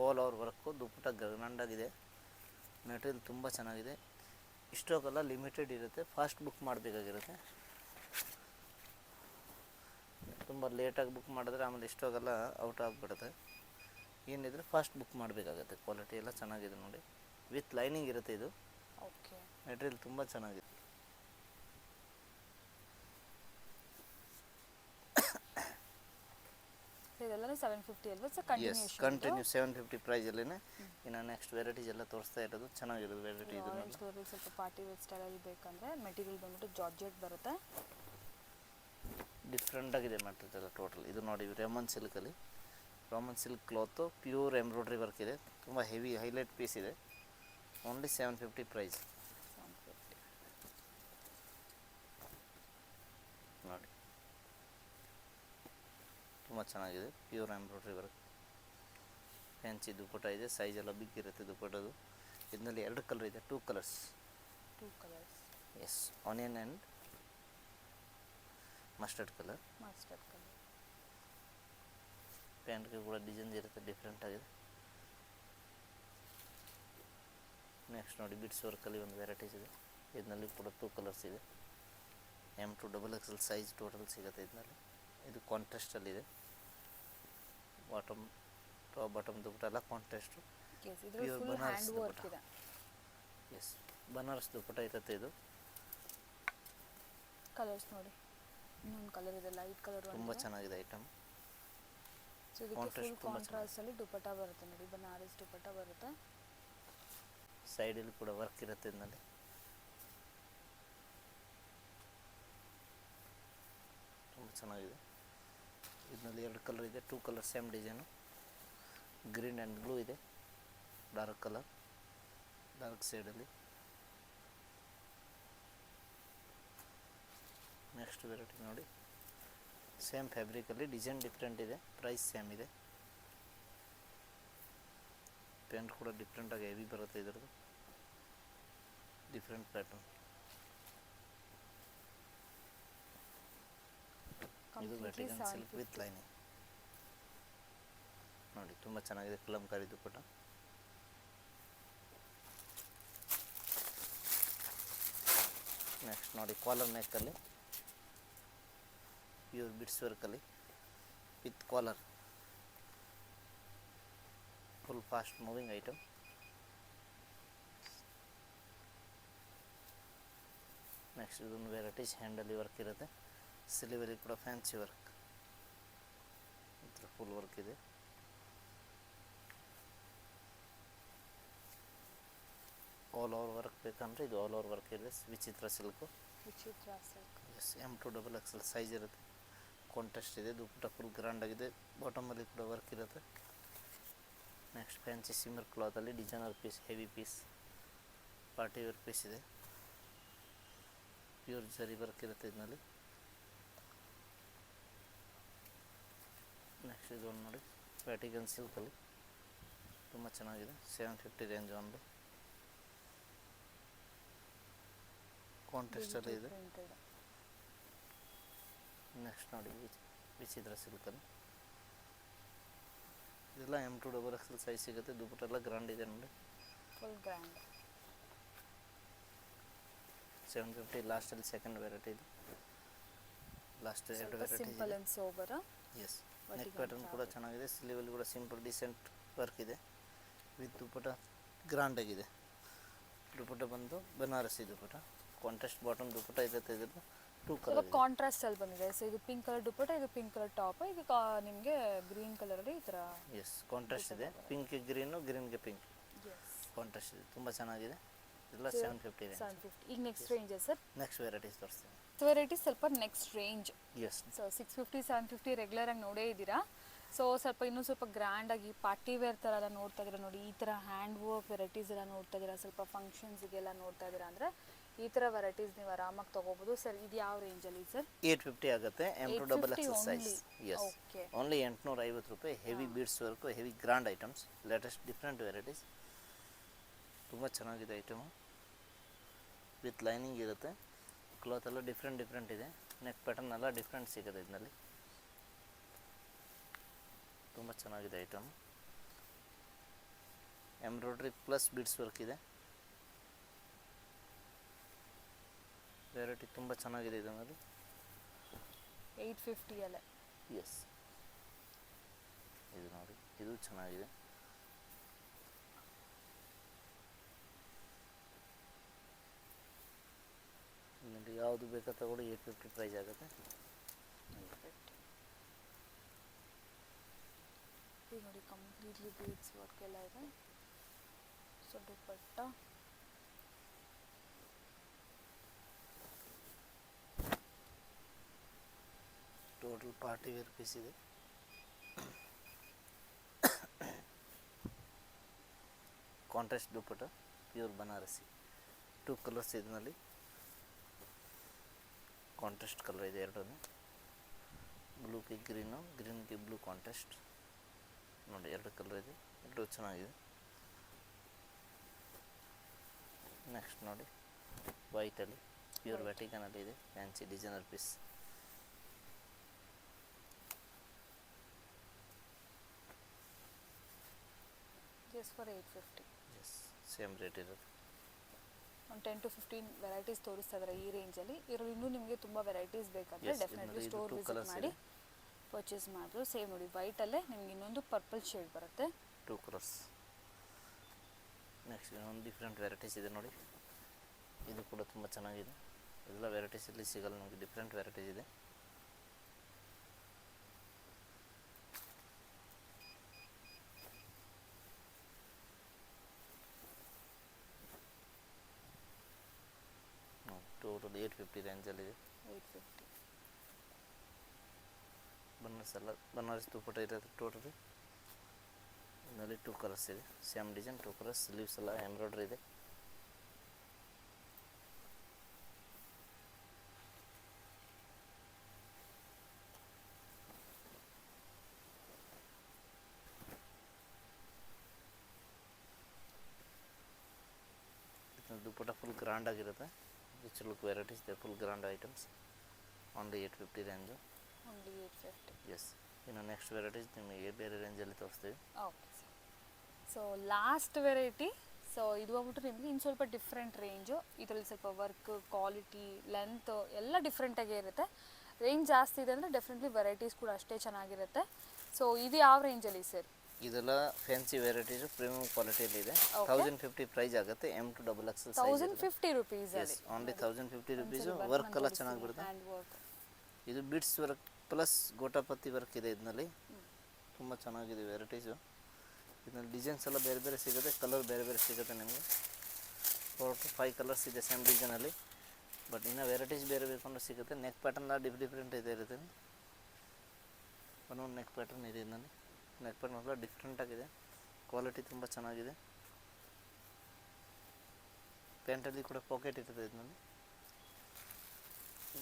ಆಲ್ ಓವರ್ ವರ್ಕು ದುಪ್ಪಟ್ಟ ಗ್ರ್ಯಾಂಡಾಗಿದೆ. ಮೆಟೀರಿಯಲ್ ತುಂಬ ಚೆನ್ನಾಗಿದೆ. ಇಷ್ಟೊಕ್ಕೆಲ್ಲ ಲಿಮಿಟೆಡ್ ಇರುತ್ತೆ, ಫಾಸ್ಟ್ ಬುಕ್ ಮಾಡಬೇಕಾಗಿರುತ್ತೆ. ತುಂಬ ಲೇಟಾಗಿ ಬುಕ್ ಮಾಡಿದ್ರೆ ಆಮೇಲೆ ಇಷ್ಟೊಕ್ಕೆಲ್ಲ ಔಟ್ ಆಗಿಬಿಡುತ್ತೆ. ಏನಿದ್ರೆ ಫಾಸ್ಟ್ ಬುಕ್ ಮಾಡಬೇಕಾಗತ್ತೆ. ಕ್ವಾಲಿಟಿ ಎಲ್ಲ ಚೆನ್ನಾಗಿದೆ ನೋಡಿ, ವಿತ್ ಲೈನಿಂಗ್ ಇರುತ್ತೆ. ಇದು ಓಕೆ, ಮೆಟೀರಿಯಲ್ ತುಂಬ ಚೆನ್ನಾಗಿದೆ. ಇದೆಲ್ಲನೂ 750 ಅಲ್ವಾ ಸರ್? S continue 750 ಪ್ರೈಸಲ್ಲೇ. ಇನ್ನು ನೆಕ್ಸ್ಟ್ ವೆರೈಟೀಸ್ ಎಲ್ಲ ತೋರಿಸ್ತಾ ಇರೋದು ಚೆನ್ನಾಗಿರೋದು ವೆರೈಟಿ. ಆರೆಂಜ್ ಕಲರ್ ಸ್ವಲ್ಪ ಪಾರ್ಟಿ ವೇರ್ ಸ್ಟೈಲಲ್ಲಿ ಬೇಕಂದರೆ ಮೆಟೀರಿಯಲ್ ಬಂದ್ಬಿಟ್ಟು ಜಾರ್ಜೆಟ್ ಬರುತ್ತೆ. ಡಿಫ್ರೆಂಟಾಗಿದೆ ಮೆಟೀರಿಯಲ್ ಟೋಟಲ್. ಇದು ನೋಡಿ ರೆಮನ್ ಸಿಲ್ಕಲ್ಲಿ, Roman silk cloth pure embroidery work ಇದೆ. ತುಂಬ ಹೆವಿ ಹೈಲೈಟ್ ಪೀಸ್ ಇದೆ. Only 750 price. 750 ನೋಡಿ ತುಂಬ ಚೆನ್ನಾಗಿದೆ, pure embroidery work. Fancy dupatta ಇದೆ, ಸೈಜ್ ಎಲ್ಲ ಬಿಗ್ ಇರುತ್ತೆ ದುಪ್ಪಟ್ಟದು. ಇದರಲ್ಲಿ 2 ಕಲರ್ ಇದೆ, 2 colours. Yes, onion and mustard colour. ಪ್ಯಾಂಟ್ಗೆ ಕೂಡ ಡಿಸೈನ್ ಇರುತ್ತೆ, ಡಿಫ್ರೆಂಟ್ ಆಗಿದೆ. ನೆಕ್ಸ್ಟ್ ನೋಡಿ ಬಿಟ್ಸ್ ವರ್ಕಲ್ಲಿ ಒಂದು ವೆರೈಟೀಸ್ ಇದೆ. ಇದರಲ್ಲಿ ಕೂಡ 2 ಕಲರ್ಸ್ ಇದೆ. M to XXL size total ಸಿಗುತ್ತೆ ಇದರಲ್ಲಿ. ಇದು ಕಾಂಟ್ರಾಸ್ಟಲ್ಲಿದೆ. ಬಾಟಮ್ ದುಪ್ಪಟ್ಟ ಎಲ್ಲ ಕಾಂಟ್ರಾಸ್ಟು. ಪ್ಯೂರ್ ಬನಾರಸ್ ದುಪ್ಪಟ್ಟ. ಎಸ್, ಬನಾರಸ್ ದುಪ್ಪಟ್ಟ ಇರುತ್ತೆ ಇದು. ಕಲರ್ಸ್ ನೋಡಿ, ಇನ್ನೊಂದು ಕಲರ್ ಇದೆ ಲೈಟ್ ಕಲರ್. ತುಂಬ ಚೆನ್ನಾಗಿದೆ ಐಟಮ್. ಸೊ ಇದಕ್ಕೆ ಫುಲ್ ಕಾಂಟ್ರಾಸ್ಟ್ ಅಲ್ಲಿ ದುಪ್ಪಟ್ಟ ಬರುತ್ತೆ ನೋಡಿ, ಬನಾರಸ್ ದುಪ್ಪಟ್ಟ ಬರುತ್ತೆ. ಸೈಡಲ್ಲಿ ಕೂಡ ವರ್ಕ್ ಇರುತ್ತೆ ಇದರಲ್ಲಿ. ತುಂಬ ಚೆನ್ನಾಗಿದೆ. ಇದರಲ್ಲಿ 2 ಕಲರ್ ಇದೆ, 2 colour same design. Green and blue ಇದೆ, ಡಾರ್ಕ್ ಕಲರ್, ಡಾರ್ಕ್ ಸೈಡಲ್ಲಿ. ನೆಕ್ಸ್ಟ್ ವೆರೈಟಿ ನೋಡಿ, ಸೇಮ್ ಫ್ಯಾಬ್ರಿಕಲ್ಲಿ ಡಿಸೈನ್ ಡಿಫ್ರೆಂಟ್ ಇದೆ, ಪ್ರೈಸ್ ಸೇಮ್ ಇದೆ. ಪ್ಯಾಂಟ್ ಕೂಡ ಡಿಫ್ರೆಂಟಾಗಿ ಹೆವಿ ಬರುತ್ತೆ ಇದರದ್ದು, ಡಿಫ್ರೆಂಟ್ ಪ್ಯಾಟರ್ನ್. ಇದು ವೆಟಿಕನ್ ಸಿಲ್ಕ್ ವಿತ್ ಲೈನಿಂಗ್ ನೋಡಿ, ತುಂಬ ಚೆನ್ನಾಗಿದೆ ಕಲಂಕಾರಿ ದುಪ್ಪಟ್ಟ. ನೆಕ್ಸ್ಟ್ ನೋಡಿ ಕಾಲರ್ ನೆಕ್ಕಲ್ಲಿ ಪ್ಯೂರ್ ಬಿಟ್ಸ್ ವರ್ಕಲ್ಲಿ with collar, full fast moving item. Next ಇದೊಂದು ವೆರೈಟೀಸ್ ಹ್ಯಾಂಡಲ್ಲಿ ವರ್ಕ್ ಇರುತ್ತೆ. ಸಿಲಿವರಿ ಕೂಡ ಫ್ಯಾನ್ಸಿ ವರ್ಕ್, ಈ ಥರ ಫುಲ್ ವರ್ಕ್ ಇದೆ. ಆಲ್ ಓವರ್ ವರ್ಕ್ ಬೇಕಂದರೆ ಇದು ಆಲ್ ಓವರ್ ವರ್ಕ್ ಇದೆ. Vichitra silk. Yes, M to XXL size ಇರುತ್ತೆ. ಕಾಂಟ್ರಾಸ್ಟ್ ಇದೆ, ದುಪ್ಪಟ್ಟ ಫುಲ್ ಗ್ರ್ಯಾಂಡ್ ಆಗಿದೆ. ಬಾಟಮಲ್ಲಿ ಕೂಡ ವರ್ಕ್ ಇರುತ್ತೆ. ನೆಕ್ಸ್ಟ್ ಫ್ಯಾನ್ಸಿ ಸಿಮರ್ ಕ್ಲಾತಲ್ಲಿ designer piece, heavy piece, party wear piece ಇದೆ. ಪ್ಯೂರ್ ಜರಿ ವರ್ಕ್ ಇರುತ್ತೆ ಇದರಲ್ಲಿ. ನೆಕ್ಸ್ಟ್ ಇದೊಂದು ನೋಡಿ ವೆಟಿಕನ್ ಸಿಲ್ಕಲ್ಲಿ ತುಂಬ ಚೆನ್ನಾಗಿದೆ. 750 ರೇಂಜ್ ಒಂದು ಕಾಂಟ್ರಾಸ್ಟಲ್ಲಿ ಇದೆ. ನೆಕ್ಸ್ಟ್ ನೋಡಿ ವಿಚಿತ್ರ ಸಿಲ್ಕಲ್ಲಿ, ಇದೆಲ್ಲ M to XXL ಸೈಜ್ ಸಿಗುತ್ತೆ. ದುಪ್ಪಟ್ಟ ಎಲ್ಲ ಗ್ರ್ಯಾಂಡ್ ಇದೆ ನೋಡಿ, ಫುಲ್ ಗ್ರ್ಯಾಂಡ್. 750 ಲಾಸ್ಟಲ್ಲಿ ಸೆಕೆಂಡ್ ವೆರೈಟಿ ಇದು. Last 2 variety simple and sober. Yes, neck pattern ಕೂಡ ಚೆನ್ನಾಗಿದೆ. ಸ್ಲೀವಲ್ಲಿ ಕೂಡ ಸಿಂಪಲ್ ಡಿಸೆಂಟ್ ವರ್ಕ್ ಇದೆ. ವಿತ್ ದುಪ್ಪಟ್ಟ ಗ್ರ್ಯಾಂಡ್ ಆಗಿದೆ. ದುಪ್ಪಟ್ಟ ಬಂದು ಬನಾರಸಿ ದುಪ್ಪಟ್ಟ, ಕಾಂಟ್ರಾಸ್ಟ್ ಬಾಟಮ್ ದುಪ್ಪಟ್ಟ ಇರುತ್ತೆ. ಇದ್ರದ್ದು 2 ಕಲರ್ ಕಾಂಟ್ರಾಸ್ಟ್ ಅಲ್ಲಿ ಬಂದಿದೆ. ಸೊ ಇದು ಪಿಂಕ್ ಕಲರ್ ದುಪ್ಪಟ್ಟ, ಇದು ಪಿಂಕ್ ಕಲರ್ ಟಾಪ್, ಇದು ನಿಮಗೆ ಗ್ರೀನ್ ಕಲರ್ ಅಲ್ಲಿ ಈ ತರ. ಎಸ್, ಕಾಂಟ್ರಾಸ್ಟ್ ಇದೆ. ಪಿಂಕ್ ಗ್ರೀನು, ಗ್ರೀನ್ಗೆ ಪಿಂಕ್ ಕಾಂಟ್ರಾಸ್ಟ್ ಇದೆ. ತುಂಬ ಚೆನ್ನಾಗಿದೆ. ಇದೆಲ್ಲ 750 ರೇಂಜ್. 750. ಈಗ next range sir? Next varieties ತೋರಿಸ್ತೀನಿ. ವೆರೈಟೀಸ್ ಸ್ವಲ್ಪ next range. Yes, so 650 750 regular ಆಗಿ ನೋಡೇ ಇದ್ದೀರಾ. ಸೊ ಸ್ವಲ್ಪ ಇನ್ನೂ ಸ್ವಲ್ಪ ಗ್ರ್ಯಾಂಡ್ ಆಗಿ ಪಾರ್ಟಿ ವೇರ್ ಥರ ಎಲ್ಲ ನೋಡ್ತಾ ಇದ್ದೀರಾ ನೋಡಿ. ಈ ಥರ ಹ್ಯಾಂಡ್ ವರ್ಕ್ ವೆರೈಟೀಸ್ ಎಲ್ಲ ನೋಡ್ತಾ ಇದ್ದೀರಾ, ಸ್ವಲ್ಪ ಫಂಕ್ಷನ್ಸ್ಗೆಲ್ಲ ನೋಡ್ತಾ ಇದ್ದೀರಾ ಅಂದರೆ ಈ ಥರ ವೆರೈಟೀಸ್ ನೀವು ಆರಾಮಾಗಿ ತೊಗೋಬೋದು ಸರ್. ಇದು ಯಾವ ರೇಂಜಲ್ಲಿ ಸರ್? 850 ಆಗುತ್ತೆ. M2XX size. S, okay. Only 850 ರೂಪಾಯಿ. Heavy beads work, heavy grand items, latest different varieties. ತುಂಬ ಚೆನ್ನಾಗಿದೆ ಐಟಮು. ವಿತ್ ಲೈನಿಂಗ್ ಇರುತ್ತೆ. ಕ್ಲಾತ್ ಎಲ್ಲ ಡಿಫ್ರೆಂಟ್ ಇದೆ. ನೆಕ್ ಪ್ಯಾಟರ್ನ್ ಎಲ್ಲ ಡಿಫ್ರೆಂಟ್ ಸಿಗುತ್ತೆ ಇದರಲ್ಲಿ. ತುಂಬ ಚೆನ್ನಾಗಿದೆ item. Embroidery plus beads work ಇದೆ. ವೆರೈಟಿ ತುಂಬ ಚೆನ್ನಾಗಿದೆ ಇದರಲ್ಲಿ. 850 ಅಲ್ಲೇ. ಎಸ್, ಇದು ನೋಡಿ, ಇದು ಚೆನ್ನಾಗಿದೆ. ನಿಮಗೆ ಯಾವುದು ಬೇಕಾ ತಗೊಳ್ಳಿ. 850 ಪ್ರೈಸ್ ಆಗುತ್ತೆ. ಇದು ನೋಡಿ ಕಂಪ್ಲೀಟ್ಲಿ ಬೀಡ್ಸ್ ವರ್ಕ್ ಎಲ್ಲ ಇದೆ. ಸೊ ದುಪ್ಪಟ್ಟ ಟೋಟಲ್ ಪಾರ್ಟಿ ವೇರ್ ಪೀಸ್ ಇದೆ. ಕಾಂಟ್ರಾಸ್ಟ್ ದುಪ್ಪಟ್ಟ, ಪ್ಯೂರ್ ಬನಾರಸಿ. 2 ಕಲರ್ಸ್ ಇದರಲ್ಲಿ. ಕಾಂಟ್ರಾಸ್ಟ್ ಕಲರ್ ಇದೆ ಎರಡೂ. ಬ್ಲೂಗೆ ಗ್ರೀನು, ಗ್ರೀನ್ಗೆ ಬ್ಲೂ ಕಾಂಟ್ರಾಸ್ಟ್. ನೋಡಿ, 2 ಕಲರ್ ಇದೆ, ಎರಡೂ ಚೆನ್ನಾಗಿದೆ. ನೆಕ್ಸ್ಟ್ ನೋಡಿ, ವೈಟಲ್ಲಿ ಪ್ಯೂರ್ ವ್ಯಾಟಿಕನಲ್ಲಿ ಇದೆ. Fancy designer piece. Just for 850. Yes, same rate ಇರುತ್ತೆ. ಒಂದು 10 to 15 ವೆರೈಟೀಸ್ ತೋರಿಸ್ತಾ ಇದ್ದಾರೆ ಈ ರೇಂಜಲ್ಲಿ. ಇದರಲ್ಲಿ ಇನ್ನೂ ನಿಮಗೆ ತುಂಬ ವೆರೈಟೀಸ್ ಬೇಕಂದರೆ ಡೆಫಿನೆಟ್ಲಿ ಸ್ಟೋರ್ ವಿಸಿಟ್ ಮಾಡಿ ಪರ್ಚೇಸ್ ಮಾಡಿದ್ರು. ಸೇಮ್ ನೋಡಿ, ವೈಟಲ್ಲೇ ನಿಮ್ಗೆ ಇನ್ನೊಂದು ಪರ್ಪಲ್ ಶೇಡ್ ಬರುತ್ತೆ. 2 ಕಲರ್ಸ್. ನೆಕ್ಸ್ಟ್ ಇನ್ನೊಂದು ಡಿಫ್ರೆಂಟ್ ವೆರೈಟೀಸ್ ಇದೆ ನೋಡಿ. ಇದು ಕೂಡ ತುಂಬ ಚೆನ್ನಾಗಿದೆ. ಎಲ್ಲ ವೆರೈಟೀಸ್ ಇಲ್ಲಿ ಸಿಗಲ್ಲ ನಮಗೆ, ಡಿಫ್ರೆಂಟ್ ವೆರೈಟೀಸ್ ಇದೆ. ಟೋಟಲ್ 850 ರೇಂಜಲ್ಲಿದೆ. 850. ಬನಾರಸ್ ದುಪ್ಪಟ್ಟ ಇರೋದು ಟೋಟಲಿ. ಇದರಲ್ಲಿ 2 ಕಲರ್ಸ್ ಇದೆ. Same design, 2 colours. ಸ್ಲೀವ್ಸ್ ಎಲ್ಲ ಎಂಬ್ರಾಯ್ಡ್ರಿ ಇದೆ. ದುಪ್ಪಟ್ಟ ಫುಲ್ ಗ್ರ್ಯಾಂಡ್ ಆಗಿರುತ್ತೆ. ರಿಚ್ ಲುಕ್ ವೆರೈಟೀಸ್ ಇದೆ, full grand items. Only 850 range. Only 850. Yes. ಇನ್ನು ನೆಕ್ಸ್ಟ್ ವೆರೈಟೀಸ್ ನಿಮಗೆ ಬೇರೆ ರೇಂಜಲ್ಲಿ ತೋರಿಸ್ತೀವಿ. Okay sir. So last variety. So ಇದು ಬಂದ್ಬಿಟ್ಟು ನಿಮಗೆ ಇನ್ನು ಸ್ವಲ್ಪ ಡಿಫ್ರೆಂಟ್ ರೇಂಜು. ಇದರಲ್ಲಿ ಸ್ವಲ್ಪ ವರ್ಕ್, ಕ್ವಾಲಿಟಿ, ಲೆಂತ್ ಎಲ್ಲ ಡಿಫ್ರೆಂಟಾಗೇ ಇರುತ್ತೆ. ರೇಂಜ್ ಜಾಸ್ತಿ ಇದೆ ಅಂದರೆ ಡೆಫಿನೆಟ್ಲಿ ವೆರೈಟೀಸ್ ಕೂಡ ಅಷ್ಟೇ ಚೆನ್ನಾಗಿರುತ್ತೆ. ಸೊ ಇದು ಯಾವ ರೇಂಜಲ್ಲಿ ಸರ್? ಇದೆಲ್ಲ ಫ್ಯಾನ್ಸಿ ವೆರೈಟೀಸು, ಪ್ರೀಮಿಯಂ ಕ್ವಾಲಿಟಿಯಲ್ಲಿ ಇದೆ. 1050 ಪ್ರೈಸ್ ಆಗುತ್ತೆ. M2XX 1050 rupees. Yes, only 1050 rupees. Work ಎಲ್ಲ ಚೆನ್ನಾಗಿ ಬರುತ್ತೆ. ಇದು ಬಿಡ್ಸ್ ವರ್ಕ್ ಪ್ಲಸ್ ಗೋಟಾಪತಿ ವರ್ಕ್ ಇದೆ ಇದರಲ್ಲಿ. ತುಂಬ ಚೆನ್ನಾಗಿದೆ ವೆರೈಟೀಸು. ಇದರಲ್ಲಿ ಡಿಸೈನ್ಸ್ ಎಲ್ಲ ಬೇರೆ ಬೇರೆ ಸಿಗುತ್ತೆ, ಕಲರ್ ಬೇರೆ ಬೇರೆ ಸಿಗುತ್ತೆ ನಿಮಗೆ. 4 to 5 ಕಲರ್ಸ್ ಇದೆ ಸೇಮ್ ಡಿಸೈನಲ್ಲಿ. ಬಟ್ ಇನ್ನು ವೆರೈಟೀಸ್ ಬೇರೆ ಬೇಕಂದ್ರೆ ಸಿಗುತ್ತೆ. ನೆಕ್ ಪ್ಯಾಟರ್ನ್ ಡಿಫ್ರೆಂಟ್ ಇರುತ್ತೆ. ಒಂದೊಂದು ನೆಕ್ ಪ್ಯಾಟರ್ನ್ ಇದೆ ಇದರಲ್ಲಿ. ನೆಕ್ ಪ್ಯಾಟರ್ನ್ ಎಲ್ಲ ಡಿಫ್ರೆಂಟ್ ಆಗಿದೆ. ಕ್ವಾಲಿಟಿ ತುಂಬ ಚೆನ್ನಾಗಿದೆ. ಪ್ಯಾಂಟಲ್ಲಿ ಕೂಡ ಪಾಕೆಟ್ ಇರ್ತದೆ ಇದರಲ್ಲಿ.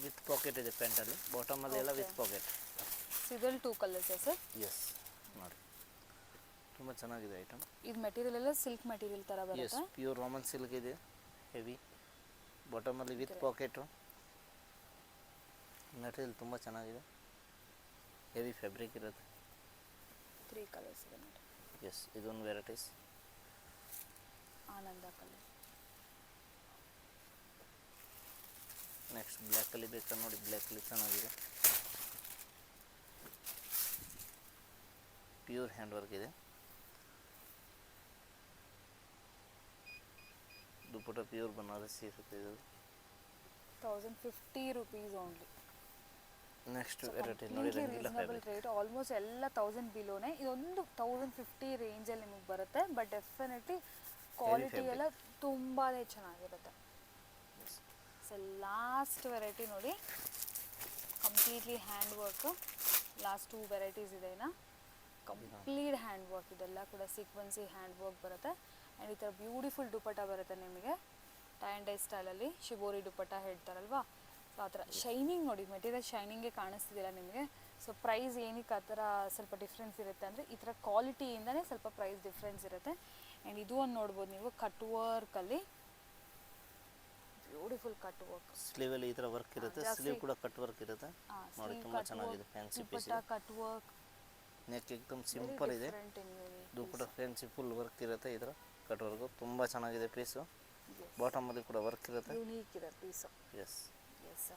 ವಿತ್ ಪಾಕೆಟ್ ಇದೆ ಪ್ಯಾಂಟಲ್ಲಿ. ಬಾಟಮಲ್ಲಿ ಎಲ್ಲ ವಿತ್ ಪಾಕೆಟ್. ಇದರಲ್ಲಿ 2 ಕಲರ್ಸ್ ಸರ್? ಎಸ್, ನೋಡಿ, ತುಂಬ ಚೆನ್ನಾಗಿದೆ ಐಟಮ್. ಇದು ಮೆಟೀರಿಯಲ್ ಎಲ್ಲ ಸಿಲ್ಕ್ ಮೆಟೀರಿಯಲ್ ಥರ ಬರುತ್ತೆ. ಎಸ್, ಪ್ಯೂರ್ ರೋಮನ್ ಸಿಲ್ಕ್ ಇದೆ, ಹೆವಿ. ಬಾಟಮಲ್ಲಿ ವಿತ್ ಪಾಕೆಟು. ಮೆಟೀರಿಯಲ್ ತುಂಬ ಚೆನ್ನಾಗಿದೆ, ಹೆವಿ ಫ್ಯಾಬ್ರಿಕ್ ಇರುತ್ತೆ. 3 ಕಲರ್ಸ್ ಇದೆ ನೋಡಿ. ಎಸ್, ಇದೊಂದು ವೆರೈಟೀಸ್. ಆನಂದ ಕಲರ್. ನೆಕ್ಸ್ಟ್ ಬ್ಲ್ಯಾಕಲ್ಲಿ ಬೇಕಾ ನೋಡಿ, ಬ್ಲ್ಯಾಕಲ್ಲಿ ಚೆನ್ನಾಗಿದೆ. ಪ್ಯೂರ್ ಹ್ಯಾಂಡ್ ವರ್ಕ್ ಇದೆ. ದುಪ್ಪಟ್ಟ ಪ್ಯೂರ್ ಬನಾರಸಿ ಇರುತ್ತೆ ಇದು. 1050 ರುಪೀಸ್ ಓನ್ಲಿ. ನೆಕ್ಸ್ಟ್ ವೆರೈಟಿ ನೋಡಿ, ರೀಸನಬಲ್ ರೇಟ್. ಆಲ್ಮೋಸ್ಟ್ ಎಲ್ಲ 1000 ಬಿಲೋನೇ. ಇದೊಂದು 1050 ರೇಂಜಲ್ಲಿ ನಿಮಗೆ ಬರುತ್ತೆ. ಬಟ್ ಡೆಫಿನೆಟ್ಲಿ ಕ್ವಾಲಿಟಿ ಎಲ್ಲ ತುಂಬಾ ಚೆನ್ನಾಗಿರುತ್ತೆ. ಸೊ ಲಾಸ್ಟ್ ವೆರೈಟಿ ನೋಡಿ, completely hand work. Last 2 varieties ಇದೆ. ಇನ್ನು ಕಂಪ್ಲೀಟ್ ಹ್ಯಾಂಡ್ ವರ್ಕ್. ಇದೆಲ್ಲ ಕೂಡ ಸೀಕ್ವೆನ್ಸಿ ಹ್ಯಾಂಡ್ ವರ್ಕ್ ಬರುತ್ತೆ. ಆ್ಯಂಡ್ ಈ ಥರ ಬ್ಯೂಟಿಫುಲ್ ದುಪ್ಪಟ್ಟ ಬರುತ್ತೆ ನಿಮಗೆ. ಟೈ ಆ್ಯಂಡ್ ಡೈ ಸ್ಟೈಲಲ್ಲಿ ಶಿಬೋರಿ ದುಪಟ್ಟ ಹೇಳ್ತಾರಲ್ವಾ, ಸೊ ಆ ಥರ ಶೈನಿಂಗ್ ನೋಡಿ, ಮೆಟೀರಿಯಲ್ ಶೈನಿಂಗೇ ಕಾಣಿಸ್ತಿದಿಲ್ಲ ನಿಮಗೆ. ಸೊ ಪ್ರೈಸ್ ಏನಕ್ಕೆ ಆ ಥರ ಸ್ವಲ್ಪ ಡಿಫ್ರೆನ್ಸ್ ಇರುತ್ತೆ ಅಂದರೆ ಈ ಥರ ಕ್ವಾಲಿಟಿಯಿಂದನೇ ಸ್ವಲ್ಪ ಪ್ರೈಸ್ ಡಿಫ್ರೆನ್ಸ್ ಇರುತ್ತೆ. ಆ್ಯಂಡ್ ಇದು ಒಂದು ನೋಡ್ಬೋದು ನೀವು, ಕಟ್ ವರ್ಕಲ್ಲಿ ಬ್ಯೂಟಿಫುಲ್ ಕಟ್ ವರ್ಕ್, ಸ್ಲೀವಲ್ಲಿ ಈ ಥರ ವರ್ಕ್ ಇರುತ್ತೆ, ಸ್ಲೀವ್ ಕೂಡ ಕಟ್ ವರ್ಕ್ ಇರುತ್ತೆ ನೋಡಿ, ತುಂಬ ಚೆನ್ನಾಗಿದೆ. ಫ್ಯಾನ್ಸಿ ಪೀಸ್ ಇದೆ, ಕಟ್ ವರ್ಕ್, ನೆಕ್ ಏಕದಮ್ ಸಿಂಪಲ್ ಇದೆ, ದುಪಟ್ಟ ಫ್ಯಾನ್ಸಿ ಫುಲ್ ವರ್ಕ್ ಇರುತ್ತೆ. ಈ ಥರ ಕಟ್ ವರ್ಕ್ ತುಂಬ ಚೆನ್ನಾಗಿದೆ ಪೀಸು. ಬಾಟಮಲ್ಲಿ ಕೂಡ ವರ್ಕ್ ಇರುತ್ತೆ, ಯೂನಿಕ್ ಇದೆ ಪೀಸು. S S